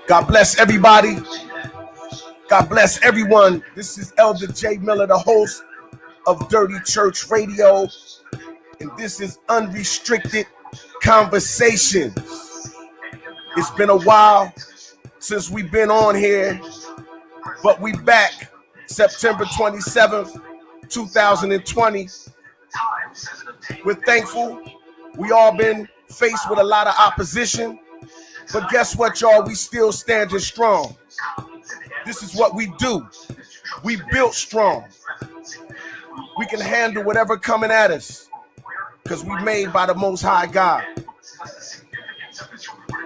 God bless everybody. God bless everyone. This is Elder J. Miller, the host of Dirty Church Radio, and this is Unrestricted Conversations. It's been a while since we've been on here, but we back September 27th, 2020. We're thankful. We all been faced with a lot of opposition, but guess what, y'all? We still standing strong. This is what we do. We built strong. We can handle whatever coming at us because we made by the Most High God.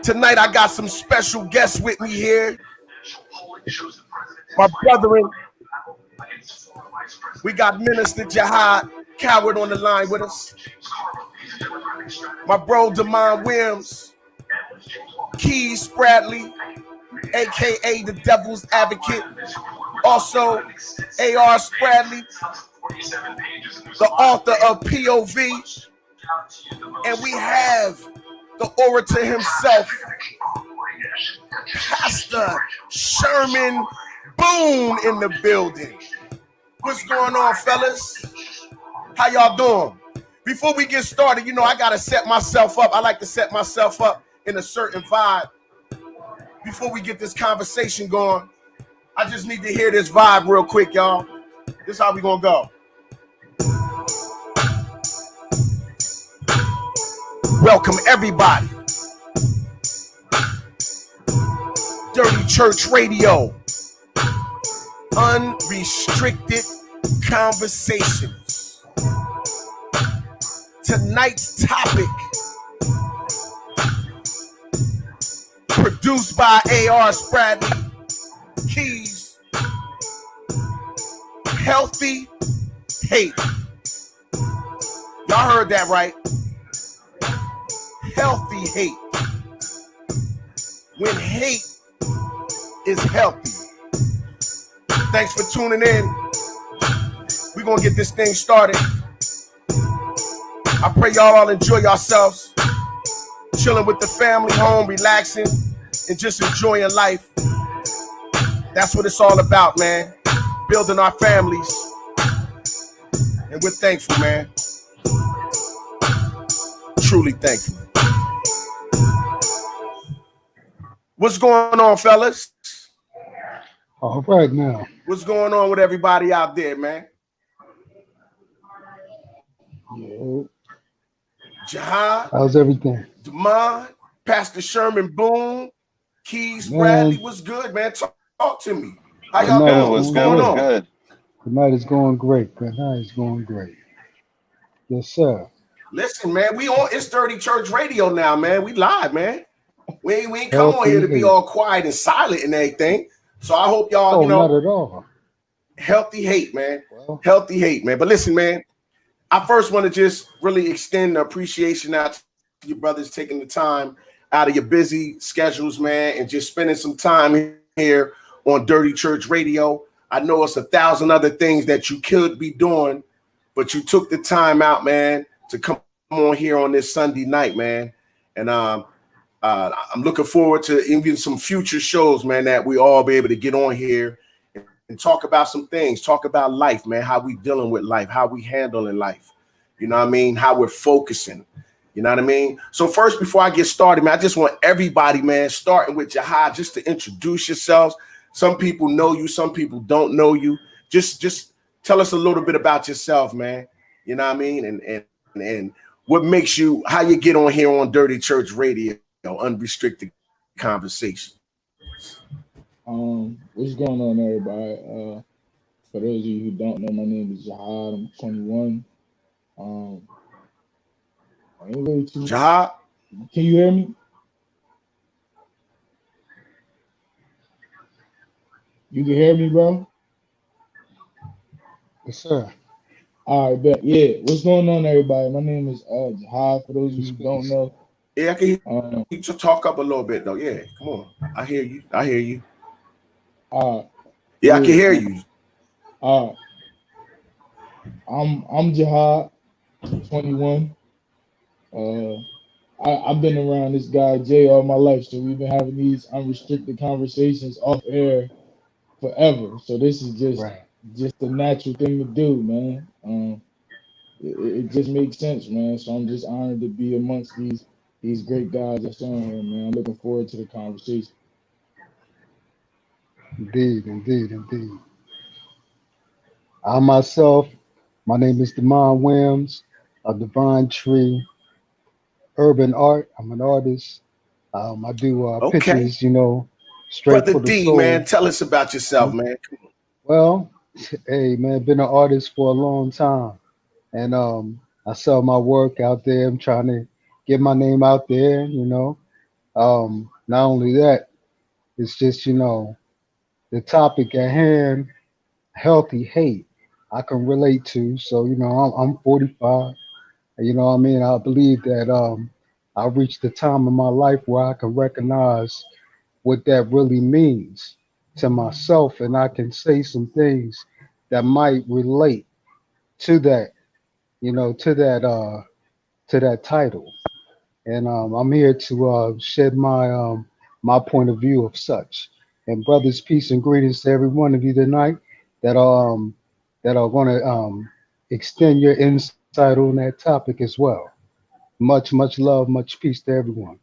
Tonight, I got some special guests with me here. My brethren, we got Minister Jihad Coward on the line with us. My bro, Damon Williams. Keys Bradley, aka the Devil's Advocate, also A.R. Spradley, the author of POV, and we have the orator himself, Pastor Sherman Boone, in the building. What's going on, fellas? How y'all doing? Before we get started, you know I gotta set myself up. I like to set myself up in a certain vibe. Before we get this conversation going, I just need to hear this vibe real quick, y'all. This is how we gonna go. Welcome everybody. Dirty Church Radio. Unrestricted Conversations. Tonight's topic, produced by A.R. Spradley, Keys, healthy hate. Y'all heard that right? Healthy hate. When hate is healthy. Thanks for tuning in. We're going to get this thing started. I pray y'all all enjoy yourselves. Chilling with the family, home, relaxing, and just enjoying life. That's what it's all about, man. Building our families. And we're thankful, man. Truly thankful. What's going on, fellas? All right now. What's going on with everybody out there, man? Yeah. Jihad. How's everything? Damon, Pastor Sherman Boone, Keys Bradley. What's good, man? Talk to me. How y'all doing? What's going on? Good. The night is going great. The night is going great. Yes, sir. Listen, man, we on. It's Dirty Church Radio now, man. We live, man. We ain't come on here to be all quiet and silent and everything. So I hope y'all, you know, not at all. Healthy hate, man. Well, healthy hate, man. But listen, man, I first want to just really extend the appreciation out to you brothers taking the time out of your busy schedules, man, and just spending some time here on Dirty Church Radio. I know it's 1,000 other things that you could be doing, but you took the time out, man, to come on here on this Sunday night, man. And I'm looking forward to even some future shows, man, that we all be able to get on here and talk about some things, talk about life, man, how we dealing with life, how we handling life, you know what I mean, how we're focusing, you know what I mean? So first, before I get started, man, I just want everybody, man, starting with Jihad, just to introduce yourselves. Some people know you, some people don't know you. Just tell us a little bit about yourself, man, you know what I mean? And what makes you, how you get on here on Dirty Church Radio, Unrestricted Conversation. What's going on, everybody? For those of you who don't know, my name is Jihad. I'm 21. Jihad, can you hear me? You can hear me, bro? Yes, sir. All right, bet. Yeah, what's going on, everybody? My name is Jihad. For those of you who don't know. Yeah, I can hear you to talk up a little bit, though. Yeah, come on. I hear you. Yeah, I can hear you. I'm Jihad, 21. I've been around this guy Jay all my life, so we've been having these unrestricted conversations off air forever. So this is just a natural thing to do, man. It just makes sense, man. So I'm just honored to be amongst these great guys that's on here, man. I'm looking forward to the conversation. Indeed. I myself, my name is Demond Williams of Divine Tree Urban Art. I'm an artist. I do Okay. pictures, straight Brother for the D, soul. man, tell us about yourself, man. Well, hey, man, been an artist for a long time. And I sell my work out there. I'm trying to get my name out there, Not only that, it's just, the topic at hand, healthy hate, I can relate to. So, I'm 45. You know what I mean? I believe that I reached the time in my life where I can recognize what that really means to myself, and I can say some things that might relate to that, to that title. And I'm here to shed my point of view of such. And brothers, peace and greetings to every one of you tonight that are going to extend your insight on that topic as well. Much love, much peace to everyone.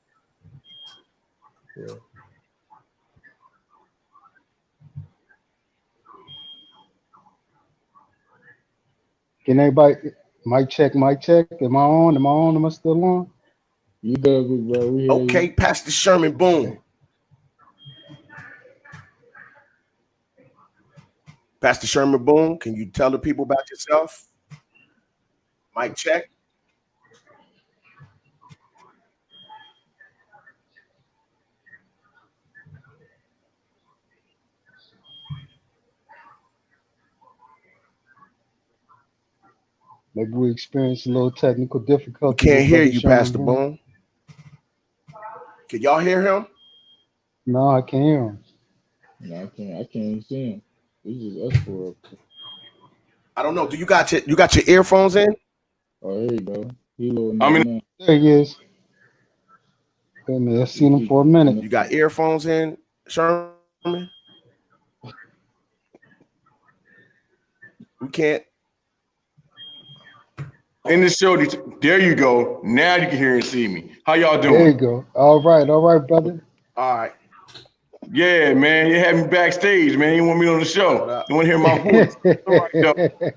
Yeah. Can everybody mic check? Am I on? Am I still on? You good, big bro? We hear Okay, you. Pastor Sherman Boone. Pastor Sherman Boone, can you tell the people about yourself? Mic check. Maybe we experienced a little technical We difficulty can't with hear Brother you, Sherman Pastor Boone. Boone. Can y'all hear him? No, I can't hear him. No, I can't even see him. It's just us for. I don't know. Do you got your earphones in? Oh, there you go. He low I mean, now. There he is. Wait a minute, I've seen him for a minute. You got earphones in, Sherman? We can't. in the show, there you go. Now you can hear and see me. How y'all doing? There you go. All right, brother. All right. Yeah, man. You had me backstage, man. You want me on the show. You want to hear my voice. It's all right, though.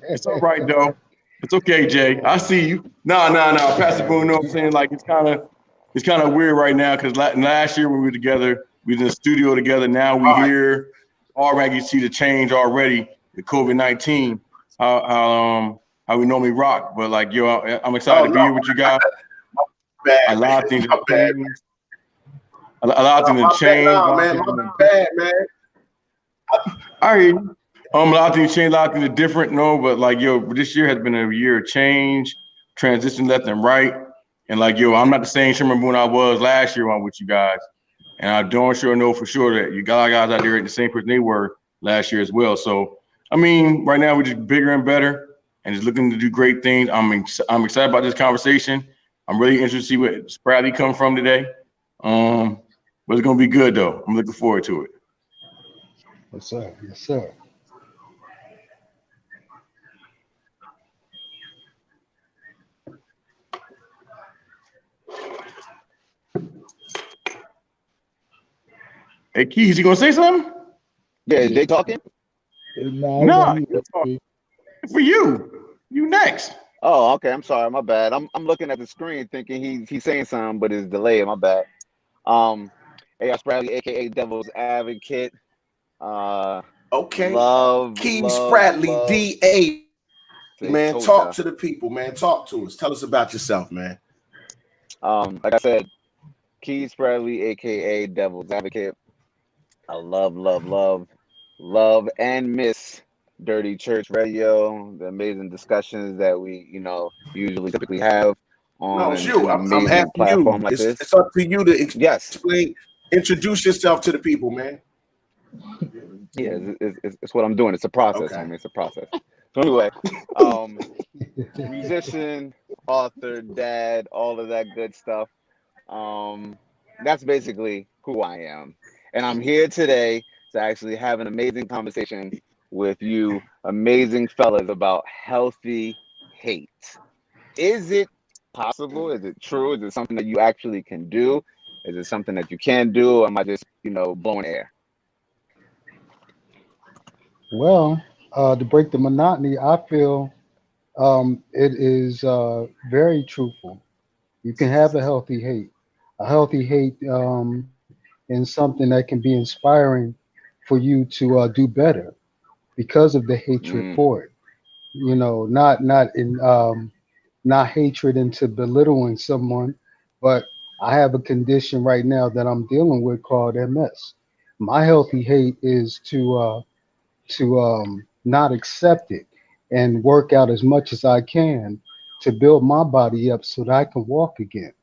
It's all right, though. It's okay, Jay. I see you. No. Pastor Boone, you know what I'm saying? Like, it's kind of weird right now because last year when we were together, we was in the studio together. Now we here. Already you see the change already with COVID-19. How we normally rock, but like, yo, I'm excited to be here with you guys. A lot of things have changed. A lot of things have changed. My bad, man. I hear you. A lot of things changed, a lot of things are different, no, but like, yo, this year has been a year of change, transition left and right. And like, yo, I'm not the same Sherman Boone I was last year when I'm with you guys. And I don't know for sure that you got guys out there at the same person they were last year as well. So, I mean, right now we're just bigger and better and just looking to do great things. I'm excited about this conversation. I'm really interested to see what Spradley come from today. But it's gonna be good though. I'm looking forward to it. Yes, sir. Yes, sir. Hey, Keys, you gonna say something? Yeah, is they talking? No, for you. You next. Oh, okay. I'm sorry. My bad. I'm looking at the screen thinking he's saying something, but it's delayed. My bad. Hey, Spradley, aka Devil's Advocate. Okay. Love Spradley, DA. Man, Told talk ya. to the people, man. Talk to us. Tell us about yourself, man. Like I said, Keys Spradley, aka Devil's Advocate. I love and miss Dirty Church Radio, the amazing discussions that we, usually typically have on No, it's you. an I'm amazing asking platform you. like this. It's up to you to Yes. explain, introduce yourself to the people, man. Yeah, it's what I'm doing. It's a process, Okay. homie. It's a process. So anyway, um, musician, author, dad, all of that good stuff. That's basically who I am. And I'm here today to actually have an amazing conversation with you, amazing fellas, about healthy hate. Is it possible? Is it true? Is it something that you actually can do? Is it something that you can do? Or am I just, blowing air? Well, to break the monotony, I feel it is very truthful. You can have a healthy hate. A healthy hate in something that can be inspiring for you to do better because of the hatred Mm, for it. Not hatred into belittling someone, but I have a condition right now that I'm dealing with called MS. My healthy hate is to not accept it and work out as much as I can to build my body up so that I can walk again.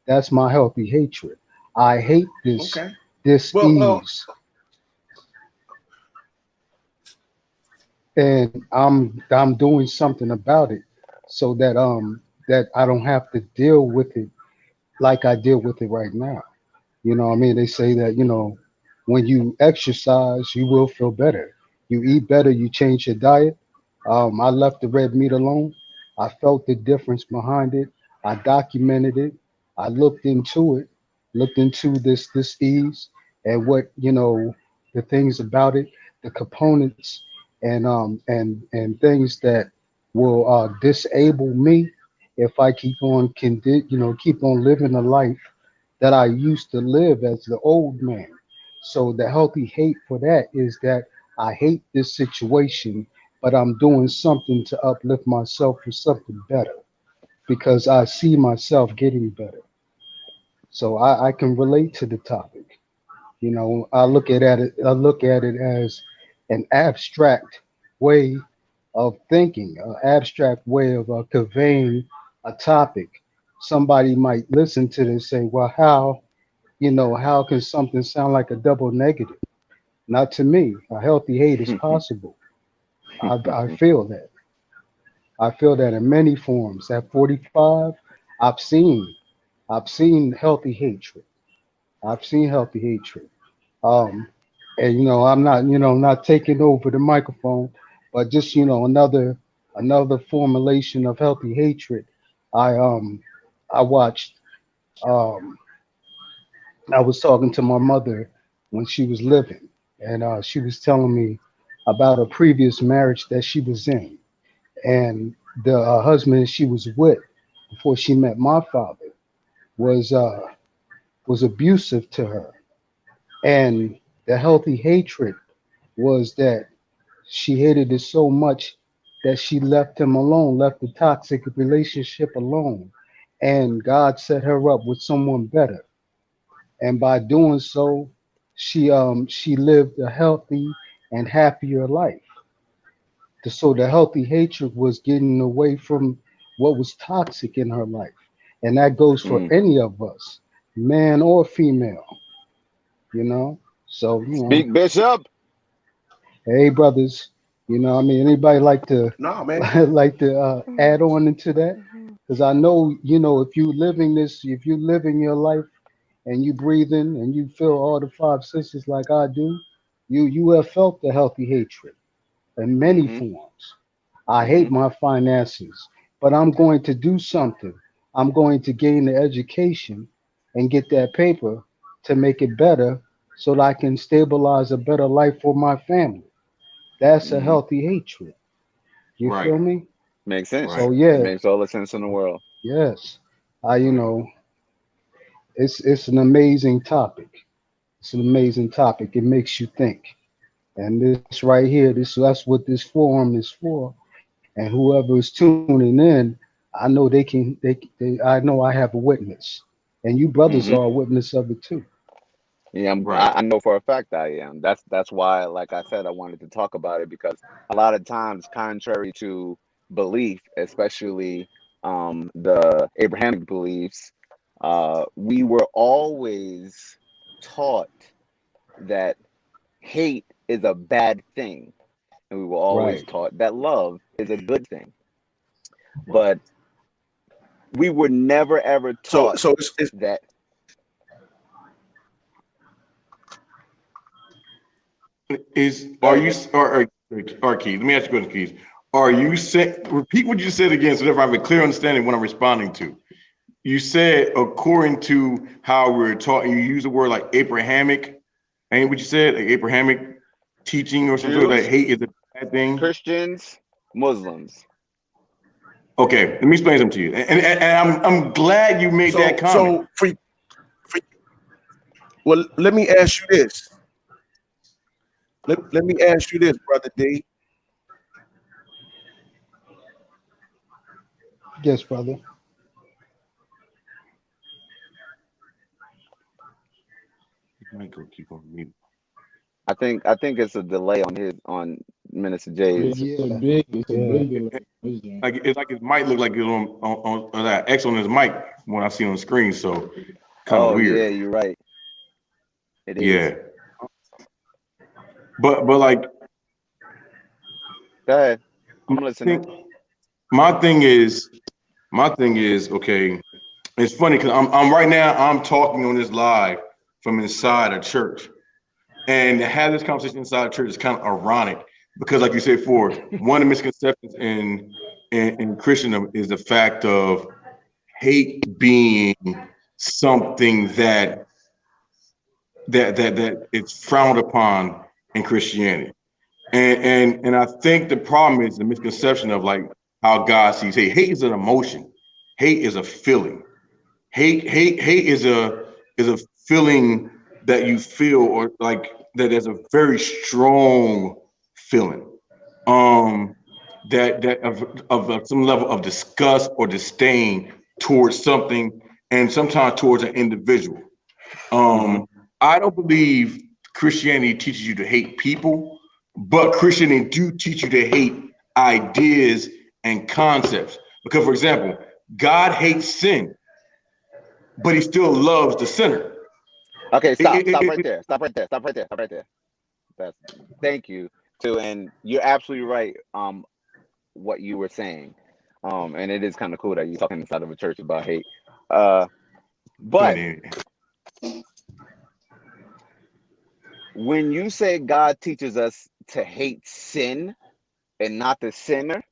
That's my healthy hatred. I hate this Okay. this Well, ease, and I'm doing something about it so that I don't have to deal with it like I deal with it right now. You know what I mean? They say that, when you exercise, you will feel better. You eat better, you change your diet. I left the red meat alone. I felt the difference behind it. I documented it. I looked into this ease and what, the things about it, the components and things that will disable me if I keep on living a life that I used to live as the old man. So the healthy hate for that is that I hate this situation, but I'm doing something to uplift myself for something better because I see myself getting better. So I can relate to the topic. I look at it as an abstract way of thinking, an abstract way of conveying a topic. Somebody might listen to this and say, well, how can something sound like a double negative? Not to me. A healthy hate is possible. I feel that. I feel that in many forms. At 45, I've seen I've seen healthy hatred. I've seen healthy hatred. Um, and I'm not taking over the microphone, but just another formulation of healthy hatred. I watched. Um, I was talking to my mother when she was living, and she was telling me about a previous marriage that she was in, and the husband she was with before she met my father was uh, was abusive to her, and the healthy hatred was that she hated it so much that she left him alone, left the toxic relationship alone, and God set her up with someone better. And by doing so, she lived a healthy and happier life. So the healthy hatred was getting away from what was toxic in her life, and that goes for mm. any of us, man or female. So Speak, Bishop. hey brothers, anybody like to nah, man. like to add on into that? Because I know, if you living your life and you breathing and you feel all the five senses like I do, you have felt the healthy hatred in many Mm-hmm. forms. I Mm-hmm. hate my finances, but I'm going to do something. I'm going to gain the education and get that paper to make it better so that I can stabilize a better life for my family. That's a Mm-hmm. healthy hatred. You Right. feel me? Makes sense. Right. So It yeah, makes all the sense in the world. yes. It's an amazing topic. It's an amazing topic. It makes you think. And this right here, that's what this forum is for. And whoever is tuning in, I know I know I have a witness. And you brothers Mm-hmm. are a witness of it too. Yeah, Right. I know for a fact I am. That's why, like I said, I wanted to talk about it because a lot of times, contrary to belief, especially the Abrahamic beliefs, we were always taught that hate is a bad thing. And we were always taught that love is a good thing. But we were never ever taught it's that. Keith, let me ask you a question, Keith. Are you saying, repeat what you said again so that I have a clear understanding of what I'm responding to? You said, according to how we're taught, you use the word like Abrahamic, ain't what you said? Like Abrahamic teaching or something, like hate is a bad thing? Christians, Muslims. Okay, let me explain something to you. And I'm glad you made that comment. Well, let me ask you this. Let me ask you this, Brother D. Yes, brother. I think it's a delay on Minister J's. It's a big delay. It's like his mic look like it's on that X on his mic when I see it on the screen, so kind of weird. Yeah, you're right. It is. Yeah. But like, go ahead. I'm listening. My thing is okay. It's funny because I'm right now I'm talking on this live from inside a church, and to have this conversation inside a church is kind of ironic because, like you said before, one of the misconceptions in Christendom is the fact of hate being something that it's frowned upon in Christianity. And I think the problem is the misconception of like how God sees hate. Hate is an emotion. Hate is a feeling. Hate is a feeling that you feel, or like that there's a very strong feeling. That of some level of disgust or disdain towards something, and sometimes towards an individual. I don't believe Christianity teaches you to hate people, but Christianity do teach you to hate ideas and concepts. Because, for example, God hates sin, but he still loves the sinner. Okay, stop right there. Thank you. And you're absolutely right. What you were saying. And it is kind of cool that you're talking inside of a church about hate. But when you say God teaches us to hate sin and not the sinner,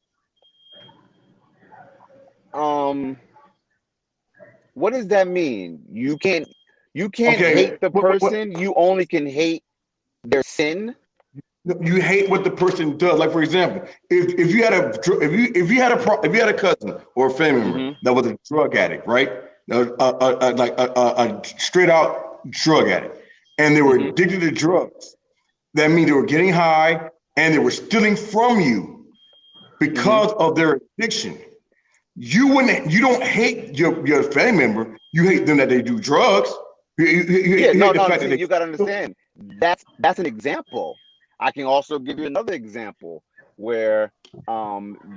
what does that mean? You can't hate the person. You only can hate their sin. You hate what the person does. Like, for example, if you had a cousin or a family member that was a drug addict, right? Like a straight out drug addict, and they were addicted to drugs. That means they were getting high and they were stealing from you because of their addiction. You don't hate your family member. You hate them that they do drugs. You got to understand. That's an example. I can also give you another example where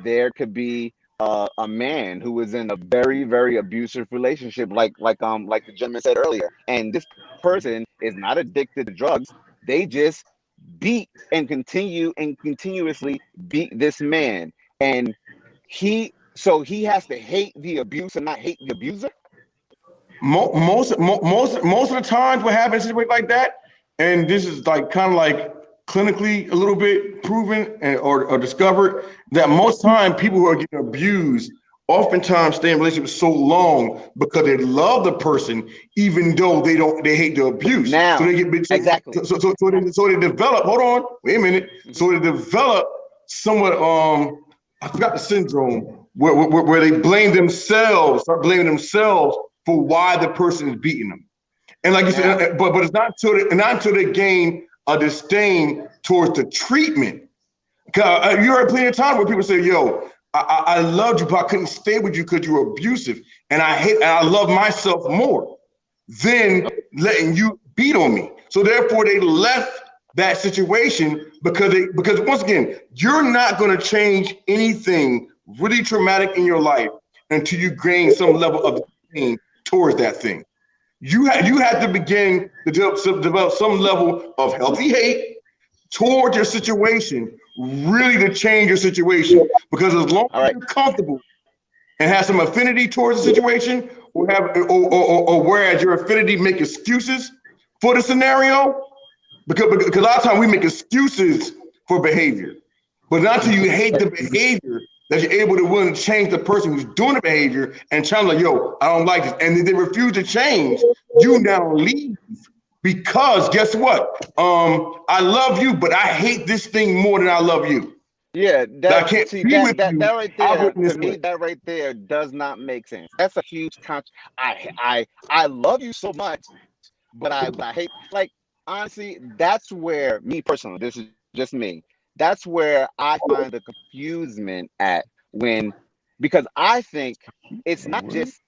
there could be a man who is in a very, very abusive relationship, like the gentleman said earlier, and this person is not addicted to drugs. They just beat and continuously beat this man, and he has to hate the abuse and not hate the abuser. Most of the times, what happens in a situation like that, and this is like kind of like clinically a little bit proven or discovered, that most time people who are getting abused oftentimes stay in relationships so long because they love the person even though they hate the abuse. Now, so they get exactly. So they develop. Hold on, wait a minute. So they develop somewhat I forgot the syndrome where they start blaming themselves for why the person is beating them. And like you said, but it's not until they gain a disdain towards the treatment. You heard plenty of time where people say, "Yo, I loved you, but I couldn't stay with you because you were abusive, and I love myself more than letting you beat on me." So therefore, they left that situation because once again, you're not going to change anything really traumatic in your life until you gain some level of pain towards that thing. You have to begin to develop some level of healthy hate towards your situation really to change your situation. Because as long as you're comfortable and have some affinity towards the situation, or whereas your affinity make excuses for the scenario, because a lot of times we make excuses for behavior, but not until you hate the behavior that you're able to willing to change the person who's doing the behavior and challenge like, yo, I don't like this. And then they refuse to change, you now leave. Because guess what? I love you, but I hate this thing more than I love you. Yeah, I can't be with you. That right there, to me, that right there does not make sense. That's a huge I love you so much, but I hate, like, honestly, that's where, me personally, this is just me, that's where I find the confusement at, because I think it's not just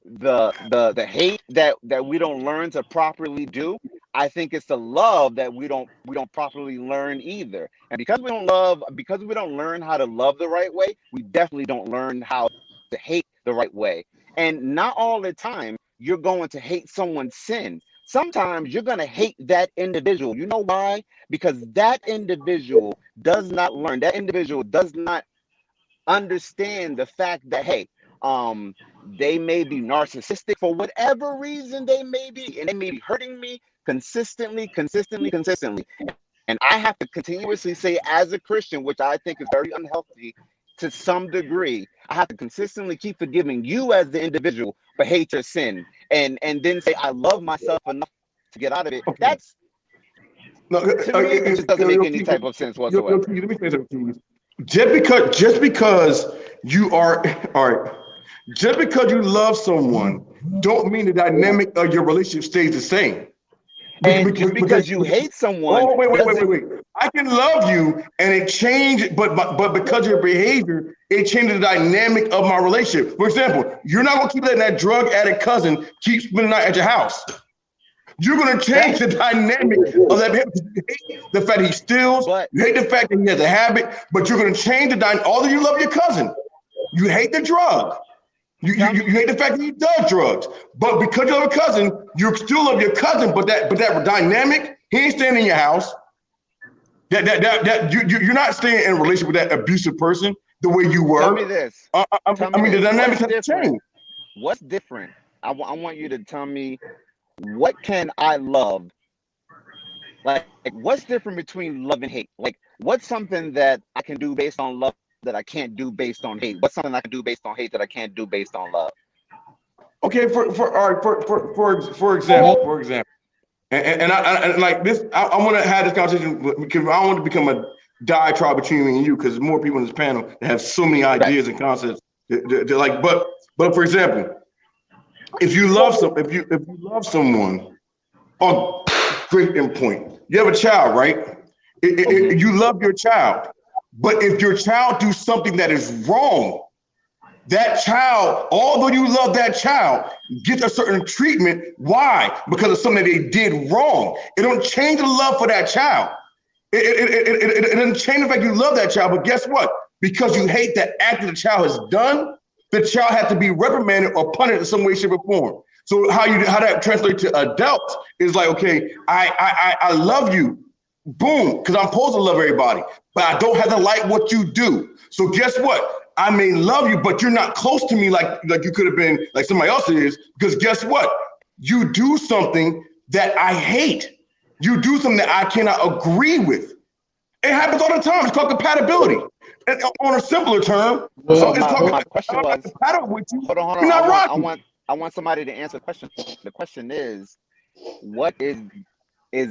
the hate that we don't learn to properly do. I think it's the love that we don't properly learn either. And because we don't learn how to love the right way, we definitely don't learn how to hate the right way. And not all the time you're going to hate someone's sin. Sometimes you're going to hate that individual. You know why? Because that individual does not understand the fact that, hey, they may be narcissistic for whatever reason they may be, and they may be hurting me consistently. And I have to continuously say, as a Christian, which I think is very unhealthy to some degree, I have to consistently keep forgiving you as the individual, but hate your sin, and then say I love myself enough to get out of it. That's, to me, it just doesn't make any type of sense whatsoever. Let me say something. Just because you are all right. Just because you love someone, don't mean the dynamic of your relationship stays the same. And just because you hate someone, oh wait. I can love you and it changed, but because of your behavior, it changed the dynamic of my relationship. For example, you're not gonna keep letting that drug addict cousin keep spending the night at your house. You're gonna change the dynamic of that behavior. You hate the fact that he steals, you hate the fact that he has a habit, but you're gonna change the dynamic. Although you love your cousin, you hate the drug. You hate the fact that he does drugs, but because you love your cousin, you still love your cousin. But that dynamic, he ain't staying in your house. You're not staying in a relationship with that abusive person the way you were. Tell me this. The dynamics have changed. What's different? I want you to tell me, what can I love? Like, what's different between love and hate? Like, what's something that I can do based on love that I can't do based on hate? What's something I can do based on hate that I can't do based on love? Okay, for example, and I like this. I want to have this conversation because I want to become a diatribe between me and you, because more people in this panel that have so many ideas and concepts. They're like, but for example, if you love someone, oh, great point. You have a child, right? You love your child. But if your child do something that is wrong, that child, although you love that child, gets a certain treatment. Why? Because of something that they did wrong. It don't change the love for that child. It doesn't change the fact you love that child, but guess what? Because you hate that act that the child has done, the child has to be reprimanded or punished in some way, shape, or form. So how that translates to adults is like, okay, I love you. Boom, because I'm supposed to love everybody, but I don't have to like what you do. So guess what? I may love you, but you're not close to me like you could have been, like somebody else is, because guess what? You do something that I hate. You do something that I cannot agree with. It happens all the time. It's called compatibility. And on a simpler term, so it's called my question was, hold on. I want somebody to answer the question. The question is, what is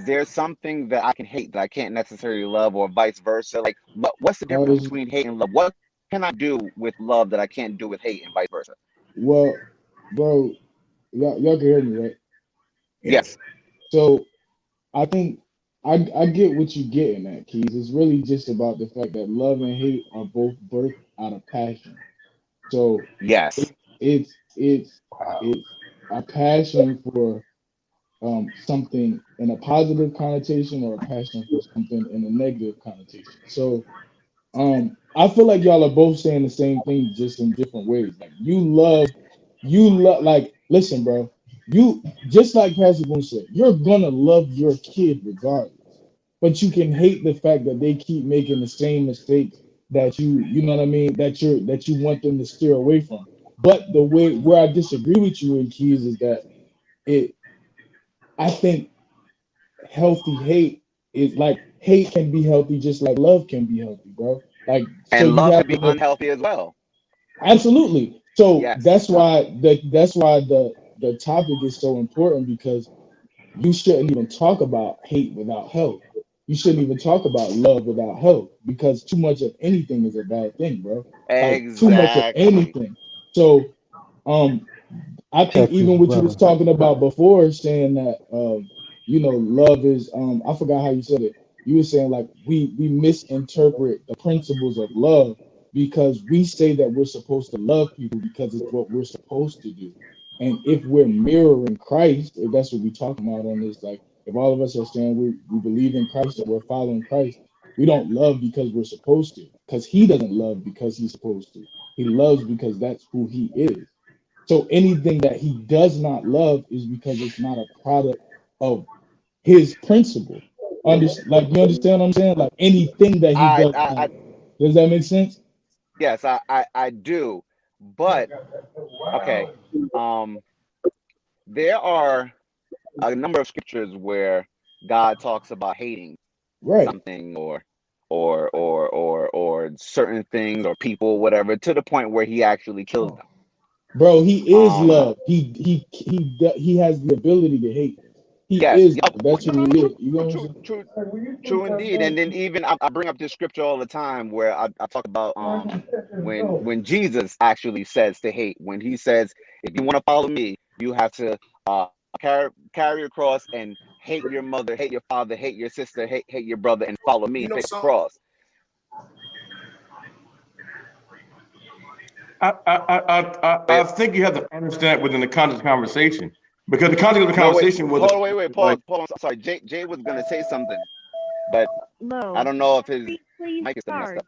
there something that I can hate that I can't necessarily love, or vice versa? Like, what's the difference between hate and love? What can I do with love that I can't do with hate, and vice versa? Well, bro, y'all can hear me, right? Yes. So I think I get what you're getting at, Keys. It's really just about the fact that love and hate are both birthed out of passion. So yes, it's a passion for something in a positive connotation, or a passion for something in a negative connotation. So I feel like y'all are both saying the same thing, just in different ways. Like, you love, like, listen, bro, you, just like Pastor Boone said, you're gonna love your kid regardless. but you can hate the fact that they keep making the same mistakes that you know what I mean, that you want them to steer away from. But the way where I disagree with you in Keys is that it I think healthy hate is like hate can be healthy just like love can be healthy, bro. Like so And you love have could to be know unhealthy as well. absolutely. So Yes. that's why the topic is so important because you shouldn't even talk about hate without help. You shouldn't even talk about love without help because too much of anything is a bad thing, bro. Like too much of Exactly. anything. So um I think Protect his even what you brother. was talking about before, saying that love is I forgot how you said it. You were saying like we misinterpret the principles of love because we say that we're supposed to love people because it's what we're supposed to do. And if we're mirroring Christ, if that's what we're talking about on this, like if all of us are saying we believe in Christ and we're following Christ, we don't love because we're supposed to, because he doesn't love because he's supposed to. He loves because that's who he is. So anything that he does not love is because it's not a product of his principle. Like you understand what I'm saying? Like anything that he I, does I, not. I Does that make sense? yes, I do. But okay, um, there are a number of scriptures where God talks about hating Right. something or certain things or people, whatever, to the point where he actually kills them. Bro, he is Um, love. He has the ability to hate. He yes, is yep, love. That's who he true, is. You know what I'm true, saying? true, true indeed. And then even I bring up this scripture all the time where I talk about when Jesus actually says to hate, when he says, if you want to follow me, you have to uh carry your cross and hate your mother, hate your father, hate your sister, hate your brother, and follow me You and know take the something? cross. I think you have to understand within the context of the conversation, because the context of the No, wait, conversation was hold on, wait, like, pause. I'm sorry, Jay was gonna say something, but I Low. don't know if his Please mic is still messed start. up.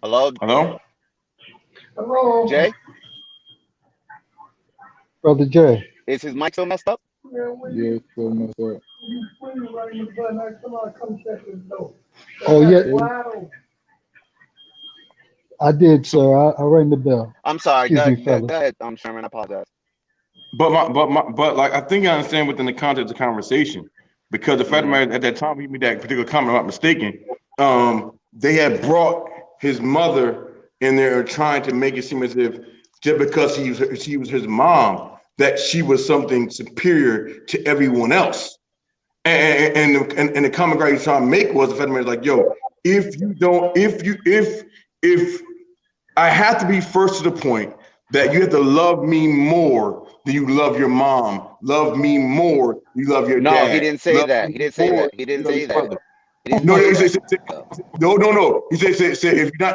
Hello, hello? Jay? Brother Jay. Is his mic still messed up? Yeah, it's still messed up. Oh yeah, See? I did, So, sir. I rang the bell. I'm sorry. Excuse Go, me, go, fellas. go ahead, Sherman. I apologize. but like I think I understand within the context of the conversation, because the fact of the Hmm. matter, at that time he made that particular comment, if I'm not mistaken, they had brought his mother in there trying to make it seem as if just because she was his mom, that she was something superior to everyone else. And the common ground he's trying to make was the fact of the matter, like, yo, if I have to be first to the point that you have to love me more than you love your mom, love me more than you love your No, he dad, didn't say love that. me He didn't say more that. He than you didn't love say your that. brother. He didn't No, say he that. no. He said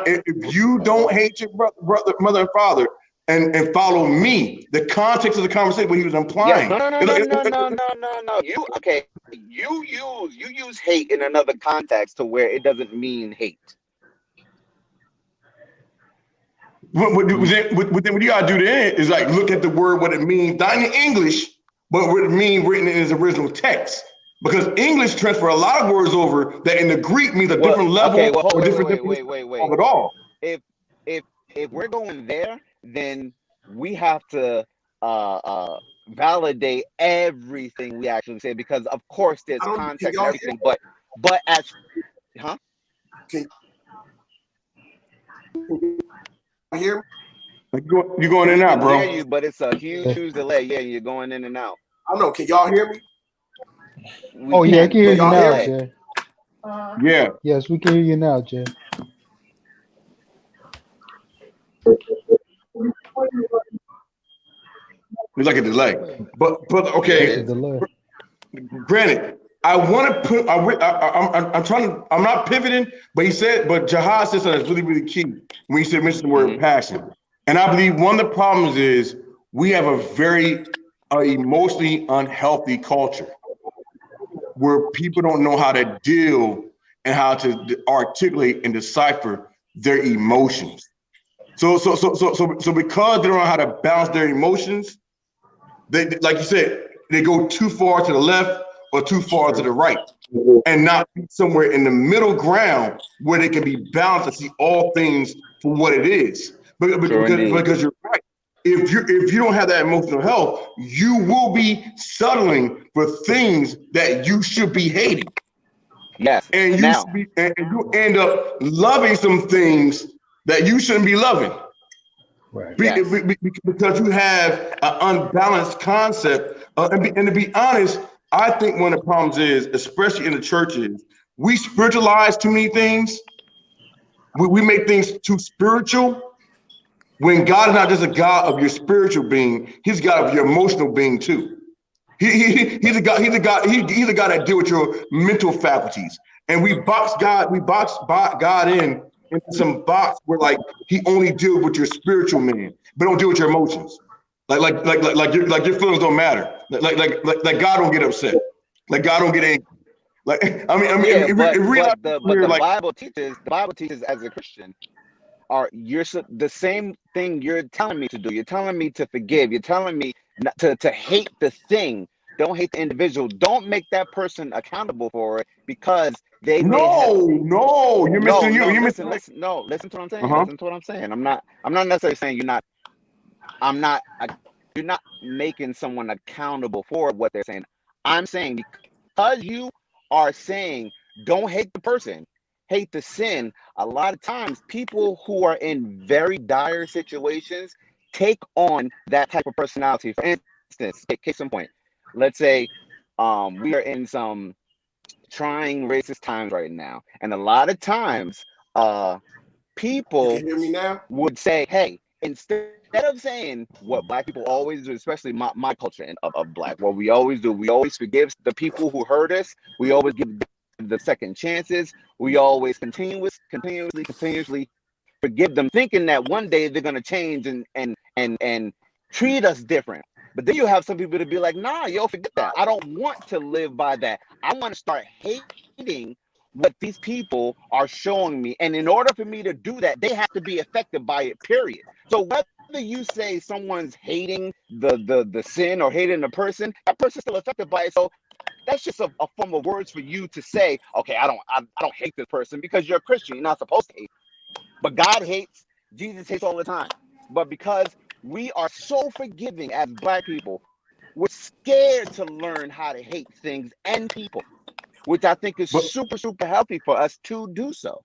if you don't hate your brother, mother, and father, and follow me, the context of the conversation, what he was Yes. implying. No. You okay? You use hate in another context to where it doesn't mean hate. What you gotta do then is like look at the word, what it means, not in English, but what it means written in its original text. Because English transfer a lot of words over that in the Greek means a Well, different okay. level Well, or different definition of wait. it all. If if if we're going there, then we have to validate everything we actually say because of course there's I don't. Can context and y'all hear? everything. But as huh? Can you hear me? Like you're going in We and out, can hear bro. you, but it's a Yeah. huge delay. Yeah, you're going in and out. I don't know. Can y'all hear me? We Oh yeah, I can, can hear Can but you y'all it's hear now, me? delayed. Jay. Yeah. Yes, we can hear you now, Jay. It's like a delay. But Yeah, it It's a okay, is. delay. granted, I want to put. I'm trying to. I'm not pivoting, but Jahad said something that's really, really key when he said mention the word Hmm. passion. And I believe one of the problems is we have a very emotionally unhealthy culture where people don't know how to deal and how to articulate and decipher their emotions. So because they don't know how to balance their emotions, they, like you said, they go too far to the left or too far to the right, and not be somewhere in the middle ground where they can be balanced and see all things for what it is. Because you're right. If you don't have that emotional health, you will be settling for things that you should be hating. Yes. And you end up loving some things that you shouldn't be loving. Right. Because you have an unbalanced concept. And to be honest, I think one of the problems is, especially in the churches, we spiritualize too many things. We make things too spiritual. When God is not just a God of your spiritual being, He's a God of your emotional being too. He's a God that deals with your mental faculties. And we box God in some box where like He only deals with your spiritual man, but don't deal with your emotions. Like your feelings don't matter. Like God don't get upset. Like God don't get angry. Like the Bible teaches as a Christian, the same thing you're telling me to do. You're telling me to forgive. You're telling me not to hate the thing. Don't hate the individual. Don't make that person accountable for it because they you're missing. Listen to what I'm saying. Listen to what I'm saying. I'm not necessarily saying you're not making someone accountable for what they're saying. I'm saying because you are saying don't hate the person, hate the sin. A lot of times people who are in very dire situations take on that type of personality. For instance, case in point, let's say we are in some trying racist times right now, and a lot of times people would say, hey, instead of saying what Black people always do, especially my culture of Black, what we always do, we always forgive the people who hurt us. We always give the second chances. We always continuously forgive them, thinking that one day they're going to change and treat us different. But then you have some people to be like, nah, yo, forget that. I don't want to live by that. I want to start hating what these people are showing me. And in order for me to do that, they have to be affected by it, period. So whether you say someone's hating the sin or hating the person, that person's still affected by it. So that's just a form of words for you to say, okay, I don't hate this person because you're a Christian. You're not supposed to hate. But God hates, Jesus hates all the time. But because we are so forgiving as Black people, we're scared to learn how to hate things and people, which I think is super, super healthy for us to do so.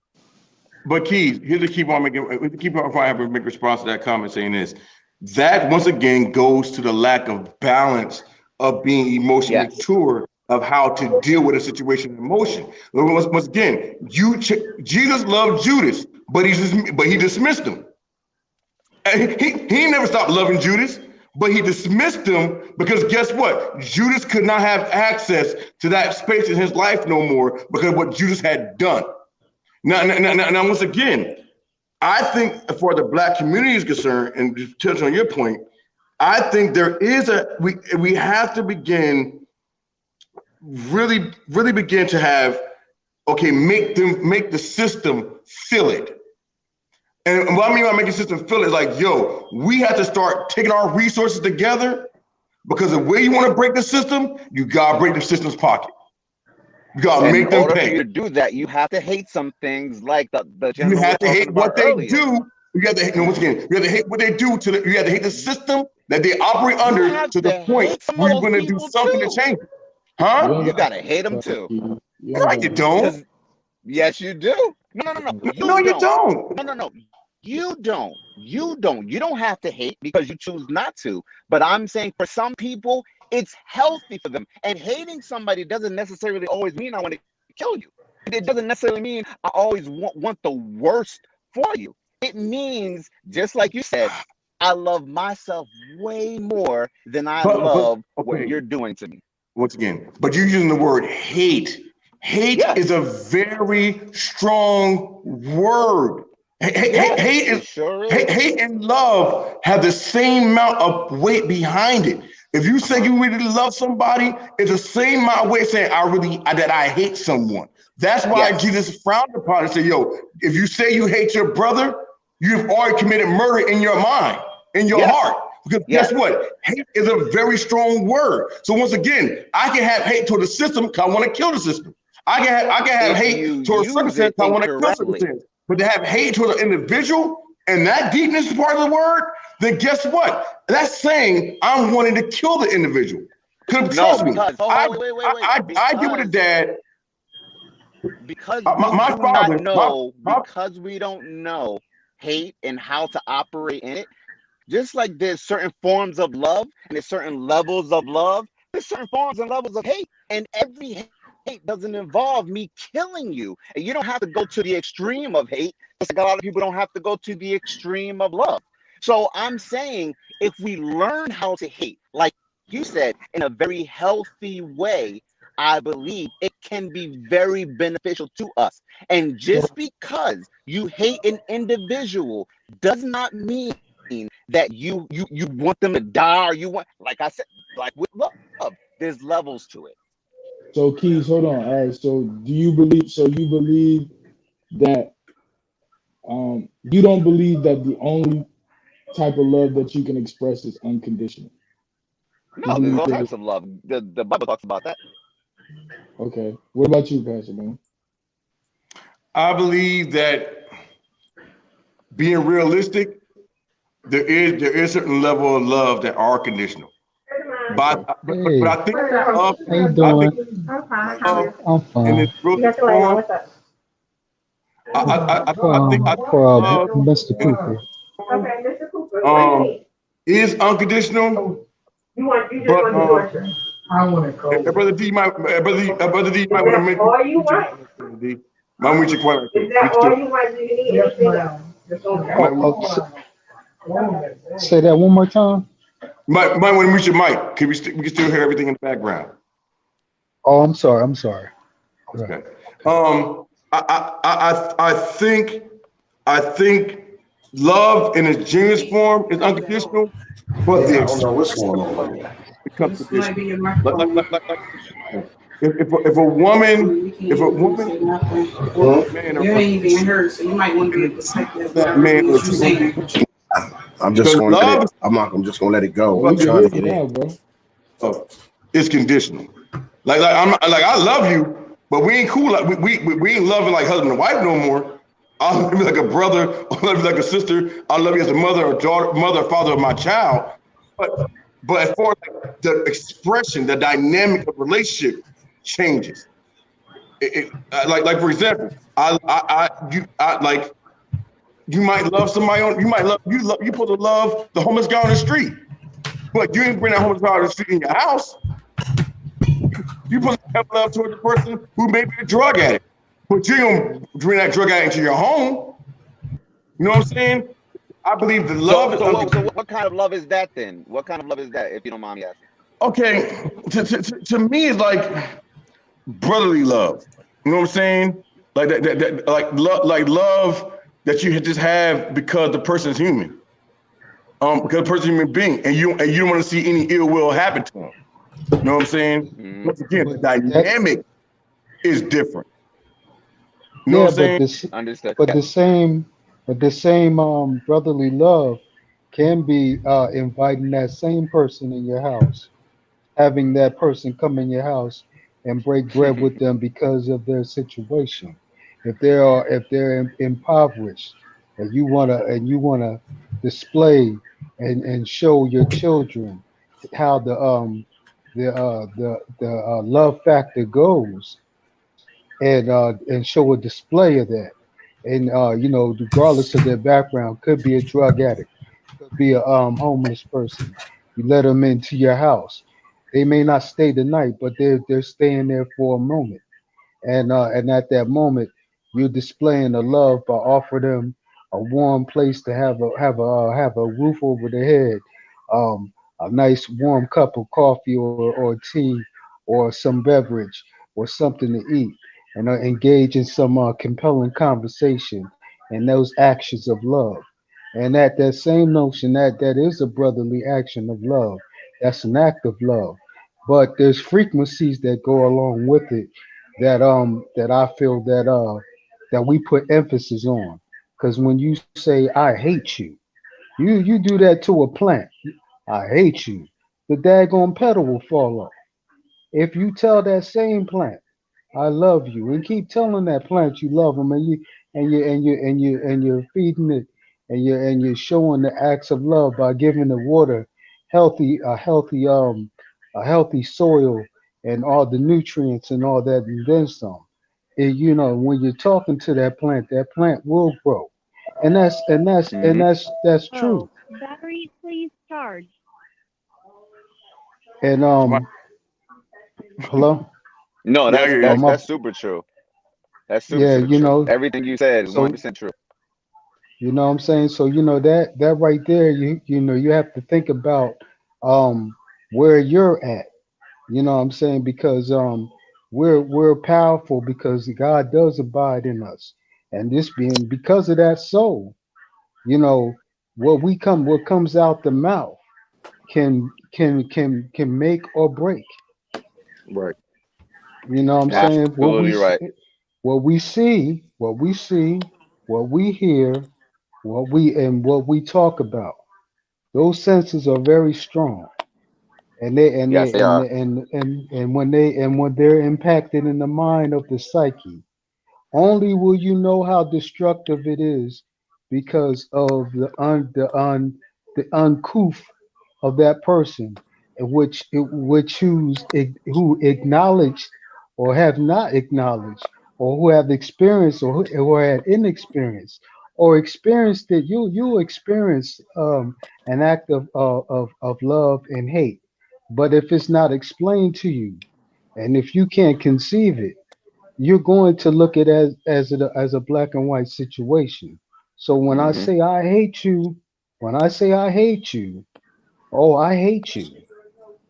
But Keith, here's the key point I have to make a response to that comment saying this. That once again goes to the lack of balance of being emotionally mature of how to deal with a situation of emotion. Once again, Jesus loved Judas, but he dismissed him. And he never stopped loving Judas, but he dismissed him because guess what? Judas could not have access to that space in his life no more because of what Judas had done. Now, once again, I think for the Black community is concerned, and to touch on your point, I think there is we have to begin really begin to have, make the system feel it. And what I mean by making the system feel it is like, we have to start taking our resources together because the way you want to break the system, you gotta break the system's pocket. You gotta make them pay. In order for you to do that, you have to hate some things like the you have to hate what they do. You have to hate, once again, you have to hate what they do you have to hate the system that they operate under to the point where you're gonna do something to change it. Huh? You gotta hate them too. No, you don't. Yes, you do. No. You don't. No. You don't. You don't have to hate because you choose not to. But I'm saying for some people, it's healthy for them. And hating somebody doesn't necessarily always mean I want to kill you. It doesn't necessarily mean I always want the worst for you. It means, just like you said, I love myself way more than I love what you're doing to me. Once again, but you're using the word hate. Hate is a very strong word. Hate and love have the same amount of weight behind it. If you say you really love somebody, it's the same amount of weight saying that I hate someone. That's why Jesus frowned upon it and said, if you say you hate your brother, you've already committed murder in your mind, in your heart. Because guess what? Hate is a very strong word. So once again, I can have hate toward the system because I want to kill the system. I can have hate toward a circumstance because I want to kill circumstance. But to have hate toward an individual and that deepness part of the word, then guess what? That's saying I'm wanting to kill the individual. Because trust me, I get with a dad. Because we don't know hate and how to operate in it. Just like there's certain forms of love and there's certain levels of love, there's certain forms and levels of hate. And every hate doesn't involve me killing you. And you don't have to go to the extreme of hate. Just like a lot of people don't have to go to the extreme of love. So I'm saying if we learn how to hate, like you said, in a very healthy way, I believe it can be very beneficial to us. And just because you hate an individual does not mean that you want them to die, or you want, like I said, like with love, there's levels to it. So Keys, hold on. All right. So you believe that you don't believe that the only type of love that you can express is unconditional? No, there's all types of love. The Bible talks about that. Okay. What about you, Pastor Man? I believe that being realistic, there is a certain level of love that are conditional. But I think love, How you doing? I'm fine. in its real form, I think Mr. Cooper. Okay, Mr. Cooper. Is unconditional. But I want to go. Brother D might want to make. All you want? Might reach your point. Is that all you want? Do you need anything else? Say that one more time. Might want to reach your mic. We can still hear everything in the background. Oh, I'm sorry. Okay. I think love in its genuine form is unconditional, but I don't know what's going on. Becomes conditional. If a woman, man, you ain't being heard, so you might want to be protective. I'm just going to let it. I'm just going to let it go. I'm trying to get in. Bro. It's conditional. I love you, but we ain't cool. Like we ain't loving like husband and wife no more. I love you like a brother. I love you like a sister. I love you as a mother or daughter, mother or father of my child. But as far as like the expression, the dynamic of relationship changes. Like for example, you might love somebody on. You supposed to love the homeless guy on the street, but you ain't bring that homeless guy on the street in your house. You supposed to have love toward the person who may be a drug addict, but you don't bring that drug addict into your home. You know what I'm saying? I believe the love. So what kind of love is that then? What kind of love is that, if you don't mind me asking? Okay, to me, it's like brotherly love. You know what I'm saying? Like that love that you just have because the person's human. Because the person's a human being, and you don't want to see any ill will happen to him. You know what I'm saying? Mm-hmm. Once again, the dynamic is different. You know what I'm saying? Understood. But the same brotherly love can be inviting that same person in your house, having that person come in your house and break bread with them because of their situation. If they're impoverished, and you wanna display and show your children how the love factor goes, and show a display of that, and regardless of their background, could be a drug addict, could be a homeless person. You let them into your house. They may not stay the night, but they're staying there for a moment, and at that moment, you're displaying the love by offering them a warm place to have a roof over their head, a nice warm cup of coffee or tea or some beverage or something to eat, and engage in some compelling conversation and those actions of love. And that same notion that is a brotherly action of love. That's an act of love. But there's frequencies that go along with it that I feel that we put emphasis on. Because when you say I hate you, you do that to a plant. I hate you, the daggone petal will fall off. If you tell that same plant, I love you, and keep telling that plant you love them, and you're feeding it, and you're showing the acts of love by giving the water healthy, a healthy soil and all the nutrients and all that, and then some. When you're talking to that plant will grow, and Mm-hmm. that's true. Oh, battery please charge. And Right. hello, No, Yeah, I that's hear oh you. that's my, that's super true. That's super yeah, super true. Everything you said is so 100% true. you know what I'm saying? So that right there, you have to think about um where you're at. You know what I'm saying? Because we're powerful because God does abide in us. And this being because of that soul, you know, what comes out the mouth can make or break. Right. You know what I'm saying? Absolutely right. What we see, what we hear, what we talk about. Those senses are very strong, and they and Yes, they they and are. and when they're impacted in the mind of the psyche, only will you know how destructive it is because of the uncouth of that person, who acknowledged or have not acknowledged, or who have experienced, or had inexperienced, or experienced it. You experience an act of love and hate, but if it's not explained to you, and if you can't conceive it, you're going to look at it as a black and white situation. So when I Mm-hmm. say I hate you, when I say I hate you, oh, I hate you.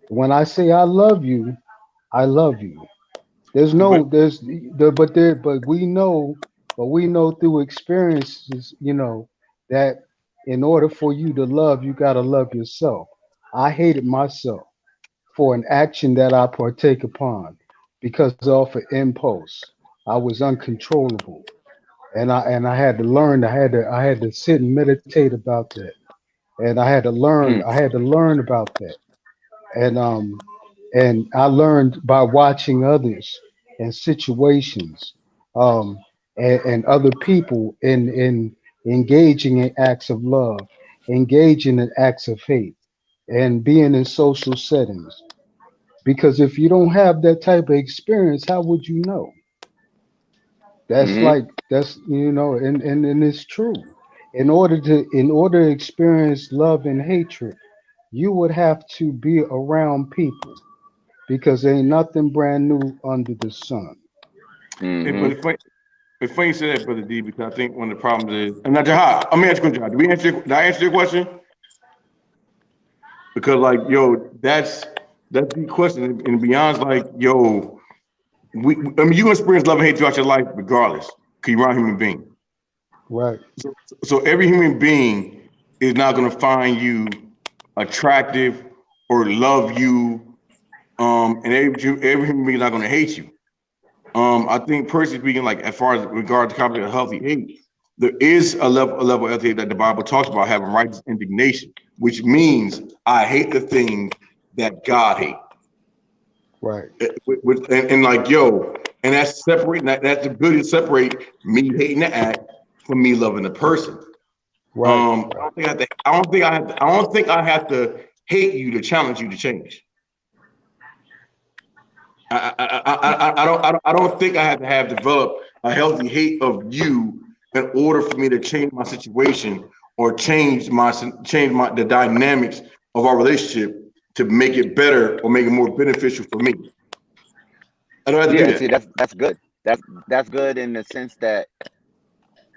When I say I love you, I love you. There's But no, there's the, but there, but we know through experiences, that in order for you to love, you gotta love yourself. I hated myself for an action that I partake upon because of an impulse. I was uncontrollable, and I had to learn. I had to sit and meditate about that, and I had to learn. Hmm. I had to learn about that, and I learned by watching others and situations, um, and other people in engaging in acts of love, engaging in acts of hate, and being in social settings. Because if you don't have that type of experience, how would you know? That's Mm-hmm. like and it's true. In order to experience love and hatred, you would have to be around people because ain't nothing brand new under the sun. but Mm-hmm. it's funny you say that, brother D, because I think one of the problems is, and now Jahad, I'm gonna ask you, Jahad, did I answer your question? Because like, yo, that's the question, and beyond like, yo, I mean, you gonna experience love and hate throughout your life, regardless, because you're a human being. Right, So every human being is not gonna find you attractive or love you, and every human being is not gonna hate you. I think personally speaking, like as far as regard to concept of healthy hate, there is a level of healthy hate that the Bible talks about having righteous indignation, which means I hate the things that God hates. right, And like yo, and that's separating that's the ability to separate me hating the act from me loving the person. right, I don't think I have to hate you to challenge you to change. I don't think I have to have developed a healthy hate of you in order for me to change my situation or change the dynamics of our relationship to make it better or make it more beneficial for me. I don't have to do Yeah, see, that. that's good. That's good in the sense that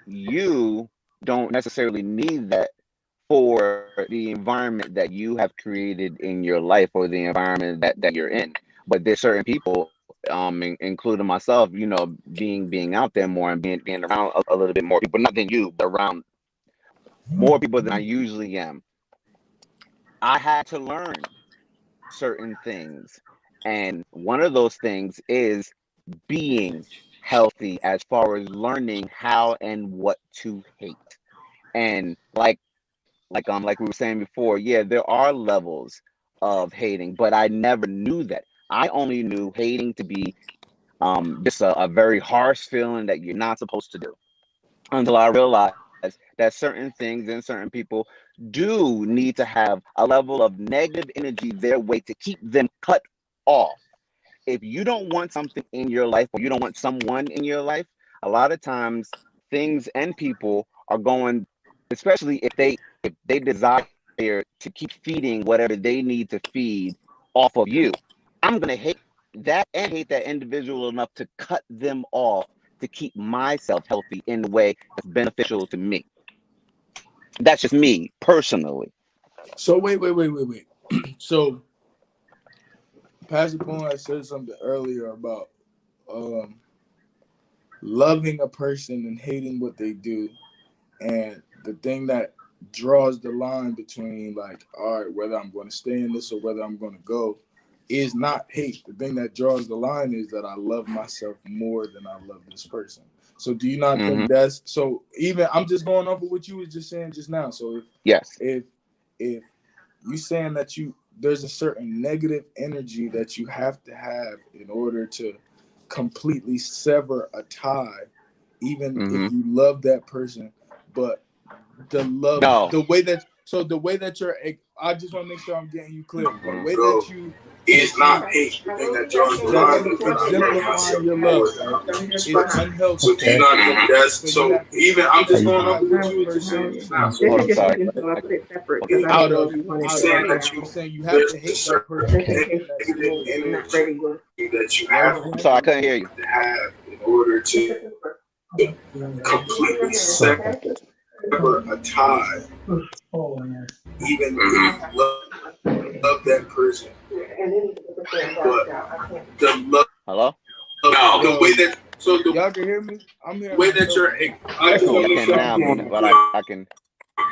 you don't necessarily need that for the environment that you have created in your life or the environment that you're in. But there's certain people, including myself, being out there more and being around a little bit more people, not than you, but around more people than I usually am. I had to learn certain things. And one of those things is being healthy as far as learning how and what to hate. And like like we were saying before, yeah, there are levels of hating, but I never knew that. I only knew hating to be just a very harsh feeling that you're not supposed to do, until I realized that certain things and certain people do need to have a level of negative energy their way to keep them cut off. If you don't want something in your life, or you don't want someone in your life, a lot of times things and people are going, especially if they desire to keep feeding whatever they need to feed off of you. I'm gonna hate that and hate that individual enough to cut them off to keep myself healthy in a way that's beneficial to me. That's just me personally. So wait. So Pastor Boone had said something earlier about loving a person and hating what they do, and the thing that draws the line between, like, all right, whether I'm going to stay in this or whether I'm going to go, is not hate. The thing that draws the line is that I love myself more than I love this person. So do you not think that's so? Even I'm just going off of what you was just saying just now. So if you saying that there's a certain negative energy that you have to have in order to completely sever a tie, even if you love that person, but the way that you're, I just want to make sure I'm getting you clear. The way that you is not hate. The thing that draws the line is exemplifying your love, right, is unhealthy. So do you not think that's so? Even I'm just going off what you were just saying just now. Hold on, sorry. I put it separate because I Out don't know of if you wanted out to of write what down. you're saying, you have to hate that person negative that's energy that you have I'm sorry, I couldn't hear you. to have in order to completely sever a tie, even if you love that person. But the love, Hello? the way that, so the y'all can hear me? I'm hearing way that you're, I just want to You can now, but I can.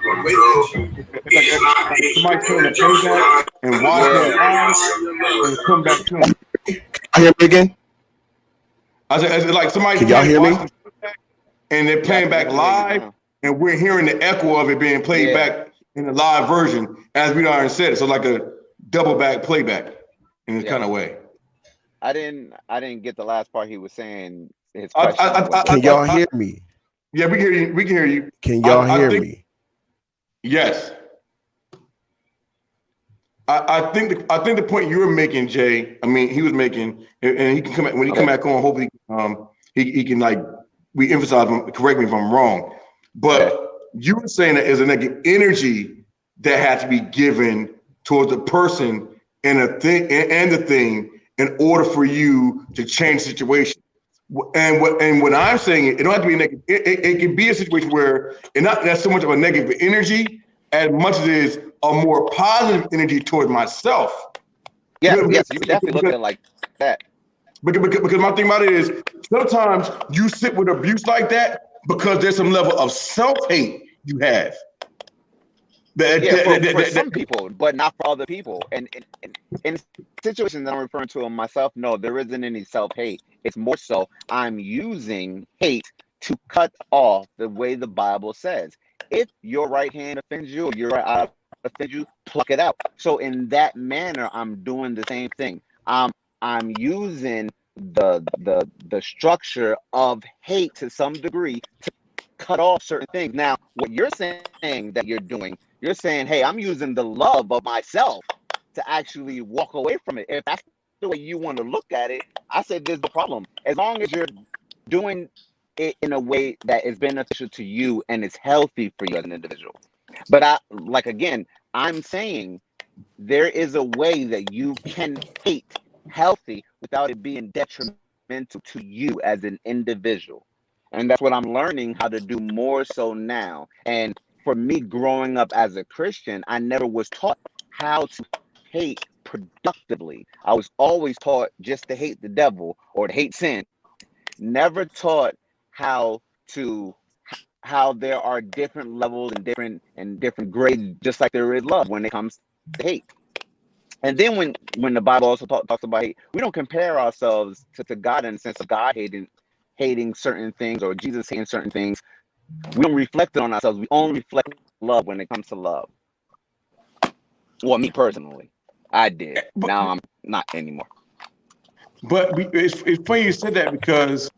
the way that you, it's not hate. Somebody turn the playback and watch that live and come back to them. I hear me again? I said, it's like somebody Can y'all hear me? And they're playing back live, and we're hearing the echo of it being played back in the live version, as we already said. So like a double back playback in this kind of way. I didn't get the last part he was saying. His question. Can y'all hear me? Yeah, we can hear you. We can hear you. Can y'all hear me? Yes. I think the point you were making, Jay. I mean, he was making, and he can come back when he come back on. Hopefully, he can like re-emphasize him, correct me if I'm wrong. But you were saying that there's a negative energy that has to be given towards the person and the thing in order for you to change the situation. And what I'm saying, it don't have to be a negative. It can be a situation where it's not that's so much of a negative energy as much as it is a more positive energy towards myself. Yes, you can definitely look at it like that. Because my thing about it is sometimes you sit with abuse like that because there's some level of self-hate you have. For some people, but not for other people. And in situations that I'm referring to in myself, no, there isn't any self-hate. It's more so I'm using hate to cut off the way the Bible says. If your right hand offends you or your right eye offends you, pluck it out. So in that manner, I'm doing the same thing. I'm using the structure of hate to some degree to cut off certain things. Now, what you're saying that you're doing, you're saying, hey, I'm using the love of myself to actually walk away from it. If that's the way you want to look at it, I say there's no problem. As long as you're doing it in a way that is beneficial to you and is healthy for you as an individual. But I'm saying there is a way that you can hate healthy without it being detrimental to you as an individual. And that's what I'm learning how to do more so now. And for me, growing up as a Christian, I never was taught how to hate productively. I was always taught just to hate the devil or to hate sin. Never taught how there are different levels and different grades, just like there is love when it comes to hate. And then when the Bible also talks about hate, we don't compare ourselves to God in the sense of God hating certain things or Jesus hating certain things. We don't reflect it on ourselves. We only reflect love when it comes to love. Well, me personally, I did. Now I'm not anymore. But it's funny you said that because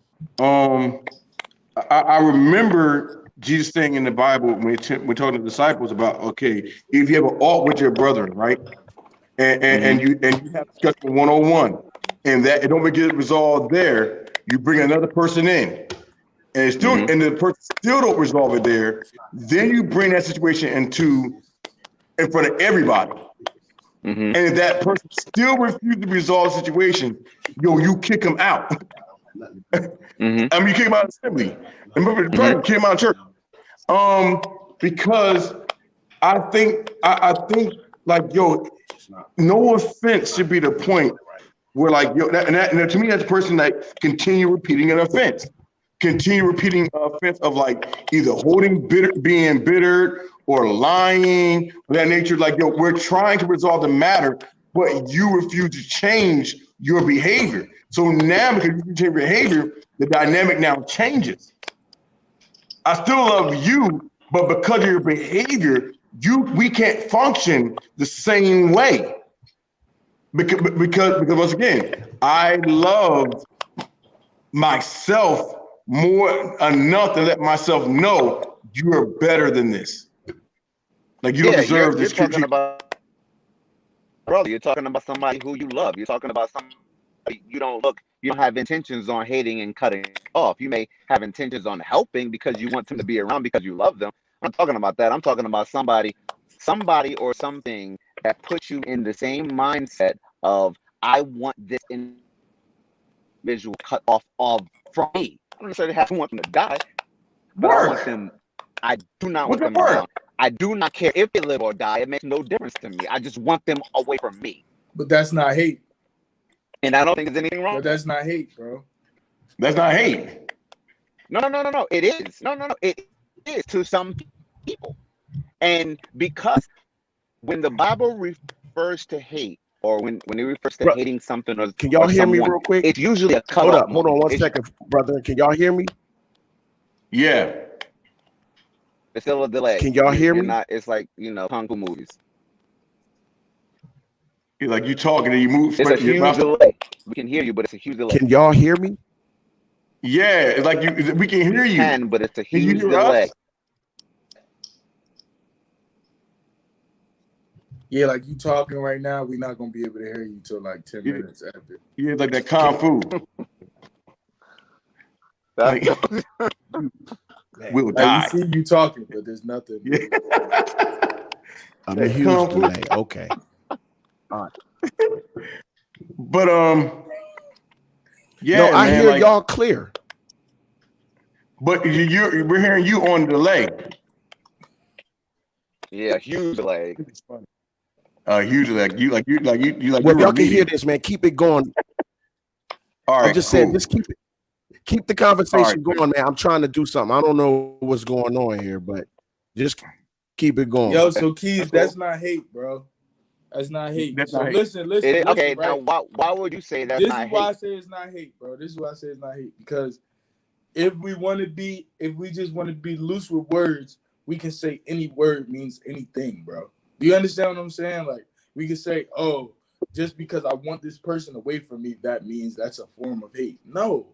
I remember Jesus saying in the Bible when we're talking to the disciples about, okay, if you have an ought with your brethren, right, and you have discussion 101, and that it don't get it resolved there, you bring another person in, and it's still and the person still don't resolve it there, then you bring that situation in front of everybody. And if that person still refuses to resolve the situation, you kick them out. I mean, you kick them out of assembly. And kick them out of church. Because I think like, no offense should be the point where like, and to me, that's a person that continue repeating an offense. Continue repeating an offense of like either being bitter or lying, of that nature. Like, we're trying to resolve the matter, but you refuse to change your behavior. So now, because you change your behavior, the dynamic now changes. I still love you, but because of your behavior, we can't function the same way. Because once again, I love myself more enough to let myself know you are better than this. Like, you don't deserve this. You're talking about, brother, you're talking about somebody who you love. You're talking about somebody you don't have intentions on hating and cutting off. You may have intentions on helping because you want them to be around because you love them. I'm not talking about that. I'm talking about somebody or something that puts you in the same mindset of, I want this individual cut off from me. I don't necessarily have to want them to die, but I do not want them around. I do not care if they live or die. It makes no difference to me. I just want them away from me. But that's not hate. And I don't think there's anything wrong. But that's not hate, bro. That's not hate. No. It is. No. It is to some people. And because when the Bible refers to hate, or when it refers to hating something, or can y'all hear me real quick? It's usually a cut. Hold on 1 second, brother. Can y'all hear me? Yeah. It's still a delay. Can y'all hear me? It's like, kung fu movies. You're like, you talking and you move. It's a huge delay. We can hear you, but it's a huge delay. Can y'all hear me? Yeah, it's like we can hear you. But it's a huge delay. Yeah, like you talking right now, we're not gonna be able to hear you till like 10 minutes after. Yeah, like that kung fu. Like, we'll die. I see you talking, but there's nothing. Yeah. I'm a huge delay. Okay. All right. But yeah, no, I man, hear y'all clear. But we're hearing you on delay. Yeah, huge delay. Huge delay. You like. Well, y'all can hear this, man. Keep it going. All right. I'm just saying, just keep the conversation going, man. I'm trying to do something. I don't know what's going on here, but just keep it going. Yo, so Keys, that's not hate, bro. That's not hate. Listen. Okay, right? now why would you say that's not hate? This is why I say it's not hate, bro. This is why I say it's not hate. Because if we just want to be loose with words, we can say any word means anything, bro. Do you understand what I'm saying? Like, we can say, oh, just because I want this person away from me, that means that's a form of hate. No.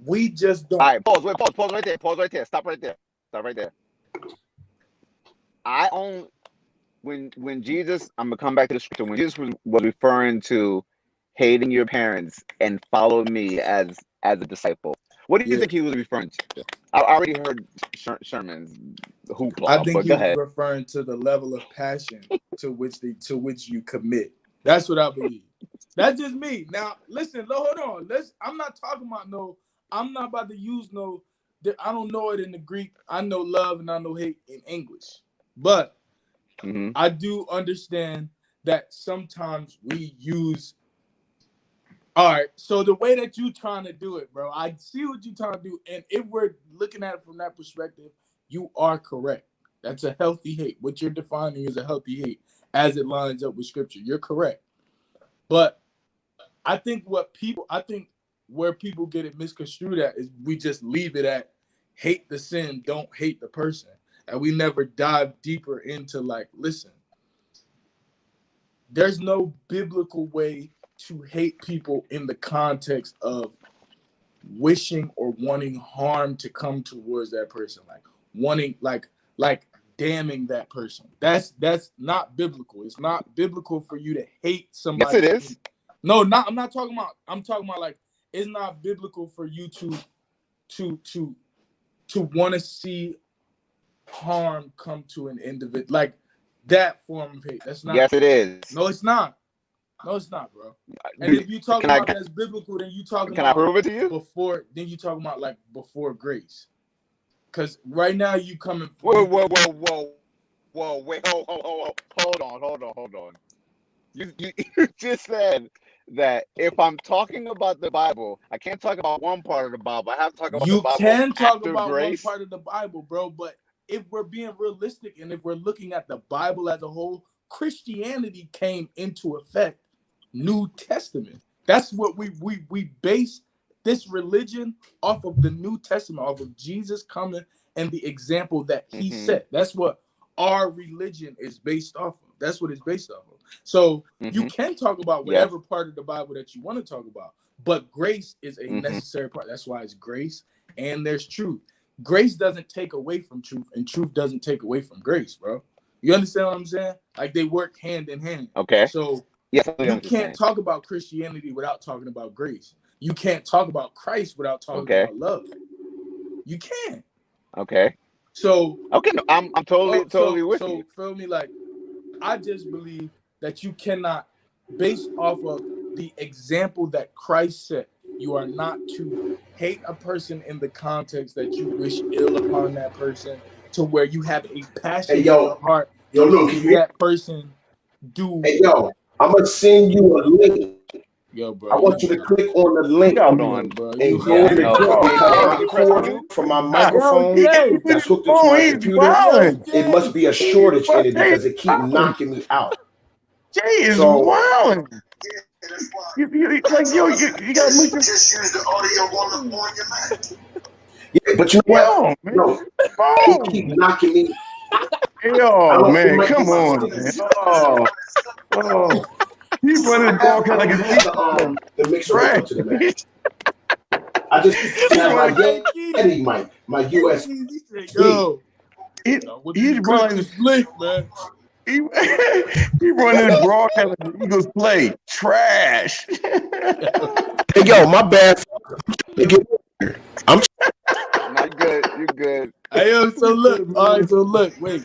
We just don't. All right, pause right there. Stop right there. When Jesus, I'm gonna come back to the scripture. When Jesus was referring to hating your parents and follow me as a disciple, what do you think he was referring to? I already heard Sherman's hoopla. I think he was referring to the level of passion to which you commit. That's what I believe. That's just me. Now, listen, hold on. I'm not talking about I'm not about to use I don't know it in the Greek. I know love and I know hate in English. But I do understand that sometimes we use. All right, so the way that you trying to do it, bro, I see what you're trying to do. And if we're looking at it from that perspective, you are correct. That's a healthy hate. What you're defining is a healthy hate as it lines up with scripture. You're correct. But I think where people get it misconstrued at is we just leave it at hate the sin, don't hate the person. and we never dive deeper into like, listen, there's no biblical way to hate people in the context of wishing or wanting harm to come towards that person, like wanting like damning that person. That's not biblical. It's not biblical for you to hate somebody. Yes, it is. No, not. I'm not talking about. I'm talking about like it's not biblical for you to want to see harm come to an individual, like that form of hate. That's not. Yes, it is. No, it's not. No, it's not, bro. And if you talk about that's biblical, then you talking can about I prove it to you? Before. Then you talking about like before grace. Because right now you coming. Whoa! Wait! Hold on. You just said that if I'm talking about the Bible, I can't talk about one part of the Bible. I have to talk about the Bible. You can talk about grace. one part of the Bible, bro. But if we're being realistic and if we're looking at the Bible as a whole, Christianity came into effect. New Testament. That's what we base this religion off of the New Testament, off of Jesus coming and the example that he set. That's what our religion is based off of. That's what it's based off of. So you can talk about whatever part of the Bible that you want to talk about, but grace is a necessary part. That's why it's grace and there's truth. Grace doesn't take away from truth, and truth doesn't take away from grace, bro. You understand what I'm saying? Like they work hand in hand. Okay. So yes, you can't talk about Christianity without talking about grace. You can't talk about Christ without talking about love. You can't. Okay. So okay, no, I'm totally with you. So feel me, like I just believe that you cannot, based off of the example that Christ set, you are not to hate a person in the context that you wish ill upon that person, to where you have a passion in your heart to see that person do. Hey, yo, I'm gonna send you a link. Yo, bro, I want you to click on the link Hold on, bro. and go in the my cord from my microphone that's hooked into my computer. It must be a shortage in it because it keep knocking me out. Jay is wilding. You gotta move your... Just use the audio on your Mac. Yeah, but you know what? No, it keep knocking me. Yo, man, come on, man. Oh. He's running broadcast like the mixer right to the Mac. I just have my Yeti mic, my USB. Yo, he's running link, man. He running broadcast like the Eagles play trash. Hey, yo, my bad. I'm. Not good. You good? Hey, yo, so look. All right, so look. Wait.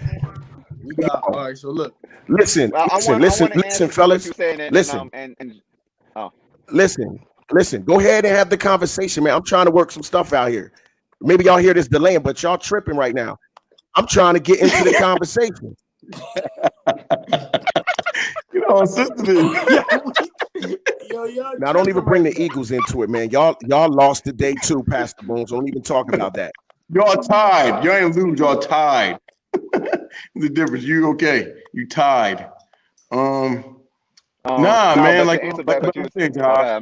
We got. All right, so look. Listen, listen, fellas. Listen. Listen. Go ahead and have the conversation, man. I'm trying to work some stuff out here. Maybe y'all hear this delaying, but y'all tripping right now. I'm trying to get into the conversation. You know, sister. Now don't even bring the Eagles into it, man. Y'all lost today too, Pastor Bones. Don't even talk about that. Y'all tied. Y'all ain't lose. Y'all tied. The difference. You okay? You tied. Nah, man. Like I'm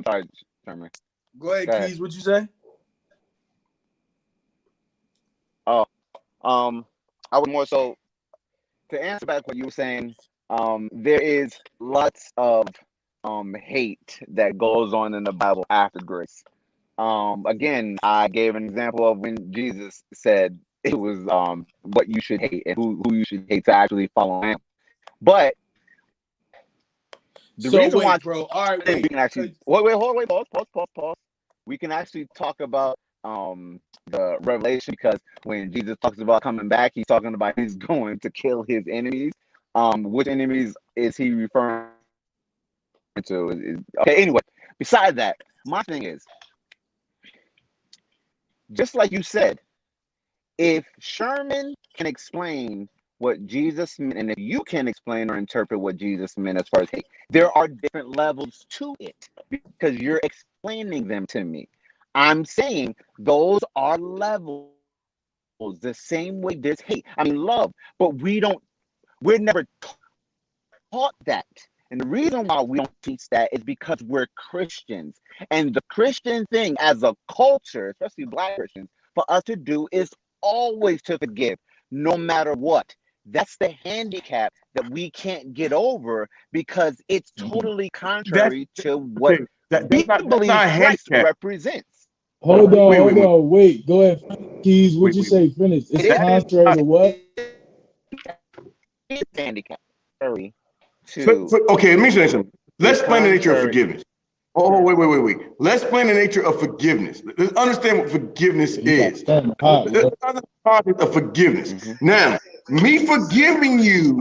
sorry, Sherman. Go ahead, Keys. What you say? Oh, I would more so to answer back what you were saying. There is lots of hate that goes on in the Bible after grace. Again, I gave an example of when Jesus said it was what you should hate and who you should hate to actually follow him. But the reason why, bro, all right, we can actually pause. We can actually talk about the revelation, because when Jesus talks about coming back, he's talking about he's going to kill his enemies. Which enemies is he referring to? Okay, anyway, besides that, my thing is, just like you said, if Sherman can explain what Jesus meant, and if you can explain or interpret what Jesus meant as far as hate, there are different levels to it because you're explaining them to me. I'm saying those are levels, the same way there's hate. I mean, love, but we're never taught that. And the reason why we don't teach that is because we're Christians. And the Christian thing as a culture, especially Black Christians, for us to do is always to forgive. no matter what. That's the handicap that we can't get over because it's totally contrary to what we believe Christ represents. Hold on, wait. Go ahead, Keys. What you say? Finish. It's contrary to what? It's handicap. Okay, let me say something. Let's explain the nature of forgiveness. Oh, wait. Let's explain the nature of forgiveness. Let's understand what forgiveness is. Let's understand the concept of forgiveness. Now, me forgiving you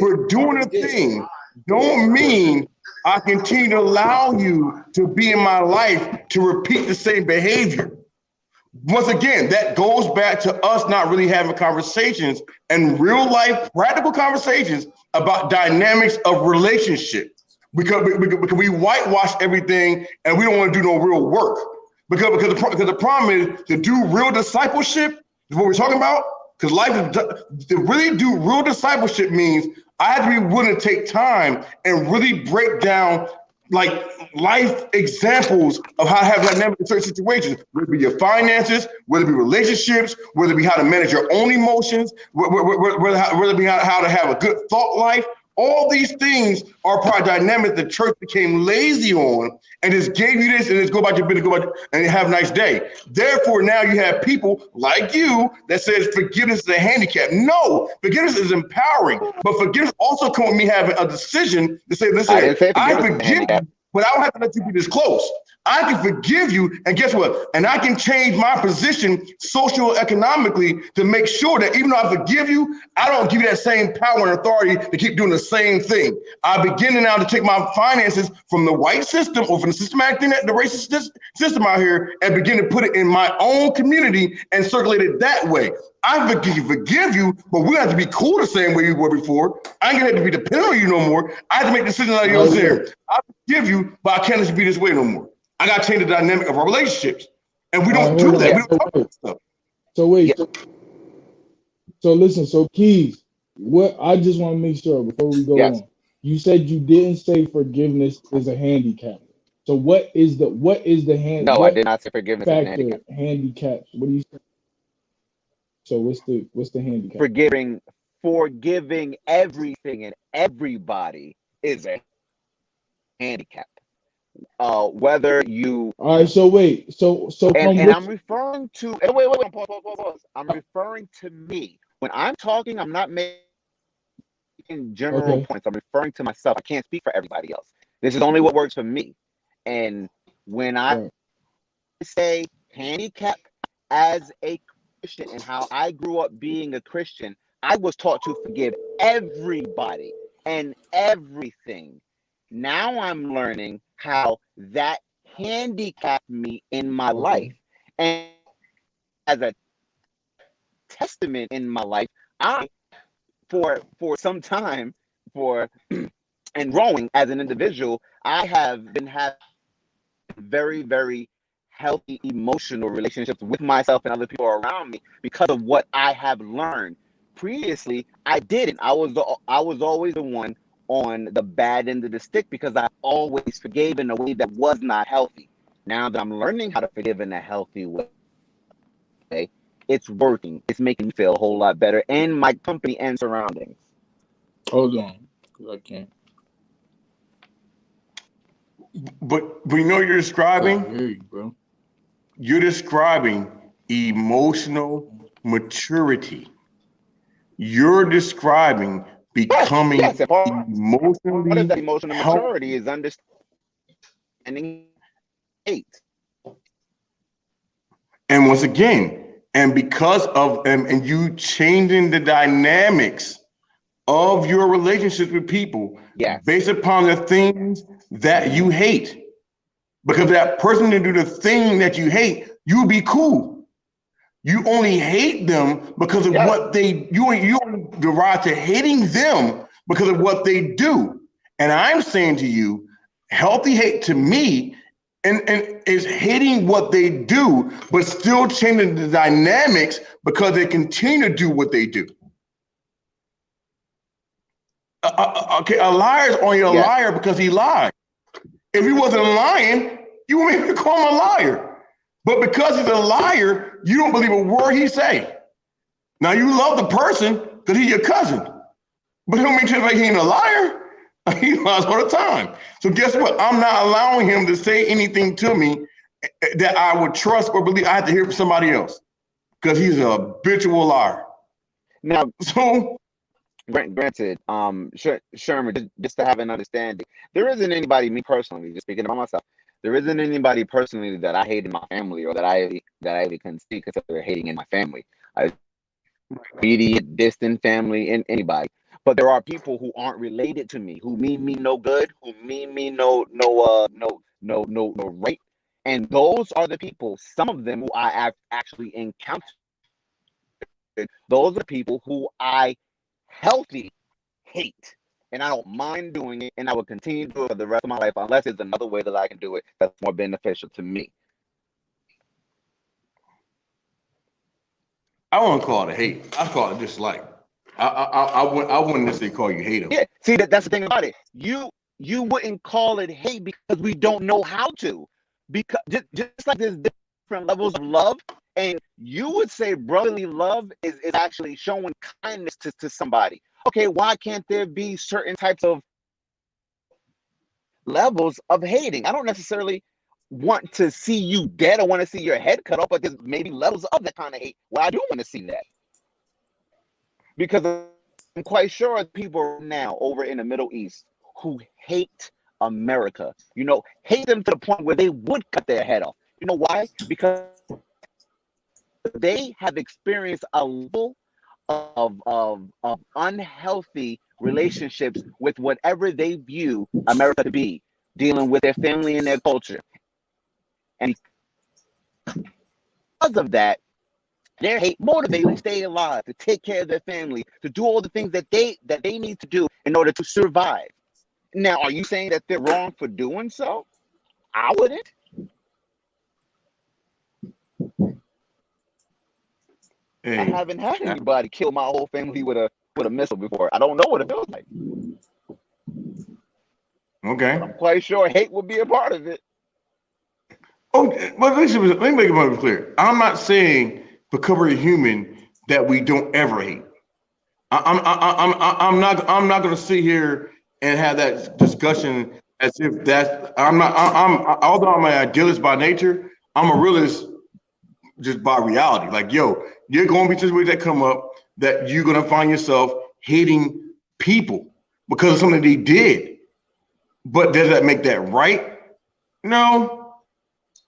for doing a thing don't mean I continue to allow you to be in my life to repeat the same behavior. Once again, that goes back to us not really having conversations and real life practical conversations about dynamics of relationship. Because we whitewash everything and we don't want to do no real work. Because the problem is to do real discipleship is what we're talking about. Because to really do real discipleship means I have to be willing to take time and really break down like life examples of how to have dynamic in certain situations, whether it be your finances, whether it be relationships, whether it be how to manage your own emotions, whether it be how to have a good thought life. All these things are part of dynamics the church became lazy on and just gave you this and just go about your business, and have a nice day. Therefore, now you have people like you that says forgiveness is a handicap. No, forgiveness is empowering, but forgiveness also comes with me having a decision to say, listen, I forgive you, but I don't have to let you be this close. I can forgive you, and guess what? And I can change my position socio-economically to make sure that even though I forgive you, I don't give you that same power and authority to keep doing the same thing. I begin now to take my finances from the white system or from the systematic thing, the racist system out here, and begin to put it in my own community and circulate it that way. I forgive you, but we have to be cool the same way we were before. I ain't gonna have to be dependent on you no more. I have to make decisions out of your here. I forgive you, but I can't just be this way no more. I gotta change the dynamic of our relationships, and we don't do that. We don't talk about stuff. So wait. So listen. So Keys, what I just want to make sure before we go on. You said you didn't say forgiveness is a handicap. So what is the hand? No, I did not say forgiveness is a handicap. Handicaps. What do you say? So what's the handicap? Forgiving everything and everybody is a handicap. Whether you all right, so wait, so and I'm referring to wait, pause. I'm referring to me. When I'm talking, I'm not making general points. I'm referring to myself. I can't speak for everybody else. This is only what works for me. And when I say handicap as a Christian and how I grew up being a Christian, I was taught to forgive everybody and everything. Now I'm learning how that handicapped me in my life. And as a testament in my life, I, for some time, and growing as an individual, I have been having very, very healthy emotional relationships with myself and other people around me because of what I have learned. Previously, I didn't. I was always the one on the bad end of the stick because I always forgave in a way that was not healthy. Now that I'm learning how to forgive in a healthy way, it's working. It's making me feel a whole lot better in my company and surroundings. Hold on, because I can't. But we know you're describing. I hear you, bro. You're describing emotional maturity. You're describing becoming emotionally. Part of that emotional maturity is understanding hate. And once again, and because of and you changing the dynamics of your relationships with people based upon the things that you hate. Because that person to do the thing that you hate, you'll be cool. You only hate them because of what you only derive to hating them because of what they do. And I'm saying to you, healthy hate to me and is hating what they do, but still changing the dynamics because they continue to do what they do. Okay, a liar is only a liar because he lied. If he wasn't lying, you wouldn't even call him a liar. But because he's a liar, you don't believe a word he say. Now you love the person because he's your cousin, but it don't mean like he ain't a liar. He lies all the time. So guess what? I'm not allowing him to say anything to me that I would trust or believe. I have to hear from somebody else because he's a habitual liar. Now, so granted, Sherman, just to have an understanding, there isn't anybody, me personally, just speaking about myself, there isn't anybody personally that I hate in my family or that I consider hating in my family. Immediate, distant family, and anybody. But there are people who aren't related to me, who mean me no good, who mean me no right. And those are the people, some of them who I have actually encountered. Those are the people who I healthy hate. And I don't mind doing it, and I will continue to do it for the rest of my life unless there's another way that I can do it that's more beneficial to me. I wouldn't call it hate. I call it dislike. I wouldn't necessarily call you hater. Yeah, see that's the thing about it. You wouldn't call it hate because we don't know how to. Because just like there's different levels of love, and you would say brotherly love is actually showing kindness to somebody. Okay, why can't there be certain types of levels of hating? I don't necessarily want to see you dead or want to see your head cut off, but there's maybe levels of that kind of hate where I do want to see that. Because I'm quite sure people now over in the Middle East who hate America, hate them to the point where they would cut their head off. You know why? Because they have experienced a level of unhealthy relationships with whatever they view America to be, dealing with their family and their culture. And because of that, their hate motivates them to stay alive, to take care of their family, to do all the things that they need to do in order to survive. Now, are you saying that they're wrong for doing so? I wouldn't. Hey. I haven't had anybody kill my whole family with a missile before. I don't know what it feels like. Okay. But I'm quite sure hate would be a part of it. Oh, but let me make it more clear. I'm not saying because we're human that we don't ever hate. I'm not going to sit here and have that discussion as if that's. Although I'm an idealist by nature, I'm a realist just by reality. Like, yo, you're going to be situations that come up that you're going to find yourself hating people because of something they did. But does that make that right? No.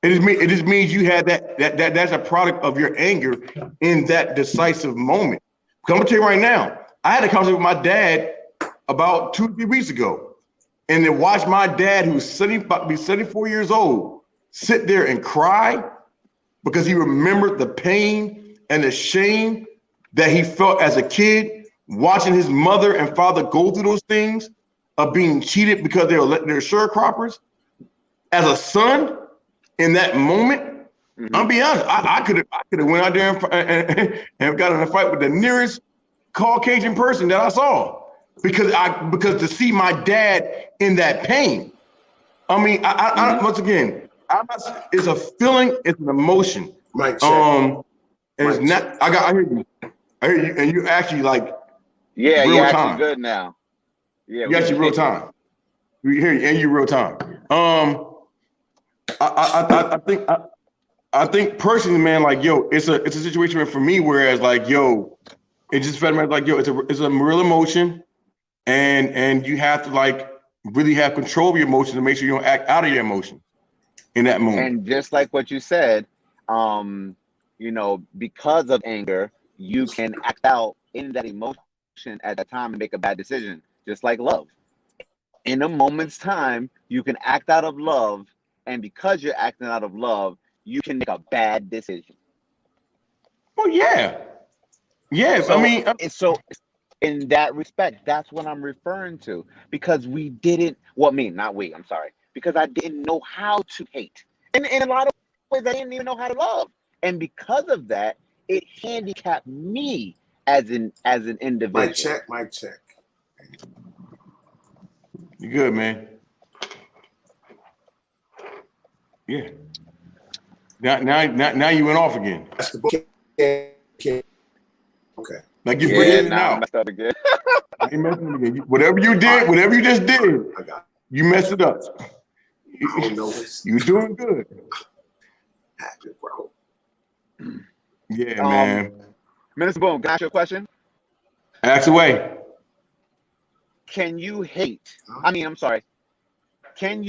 It just means you had that's a product of your anger in that decisive moment. I'm gonna tell you right now, I had a conversation with my dad about 2-3 weeks ago, and to watch my dad, who was 74 years old, sit there and cry because he remembered the pain and the shame that he felt as a kid, watching his mother and father go through those things of being cheated because they're sharecroppers. As a son, in that moment, I'll be honest, I could have went out there and got in a fight with the nearest Caucasian person that I saw because to see my dad in that pain. I mean, I once again, it's a feeling, it's an emotion. Mic check. And it's not. I hear you, and you actually like. Yeah, real you're time. actually good now. Yeah, you actually real time. We hear you, and you real time. I think personally, man, like, yo, it's a situation for me, whereas like, yo, it just felt like, yo, it's a real emotion, and you have to like really have control of your emotions to make sure you don't act out of your emotion in that moment. And just like what you said, because of anger, you can act out in that emotion at that time and make a bad decision, just like love. In a moment's time, you can act out of love, and because you're acting out of love, you can make a bad decision. Well, yeah. Yes, So, I mean, so in that respect, that's what I'm referring to. Because we didn't, I'm sorry. Because I didn't know how to hate. And in a lot of ways, I didn't even know how to love. And because of that, it handicapped me as an individual. Mic check. You good, man? Yeah. Now you went off again. Basketball can't Okay. Like you're Yeah, bringing it now I out. messed up again. I ain't messing with it. Whatever you did, whatever you just did, I got you messed it up. I don't know this. You're doing good. Happen, bro. Yeah, man. Minister Boom, can I ask you a question? Ask away. Can you hate? I mean, I'm sorry. Can you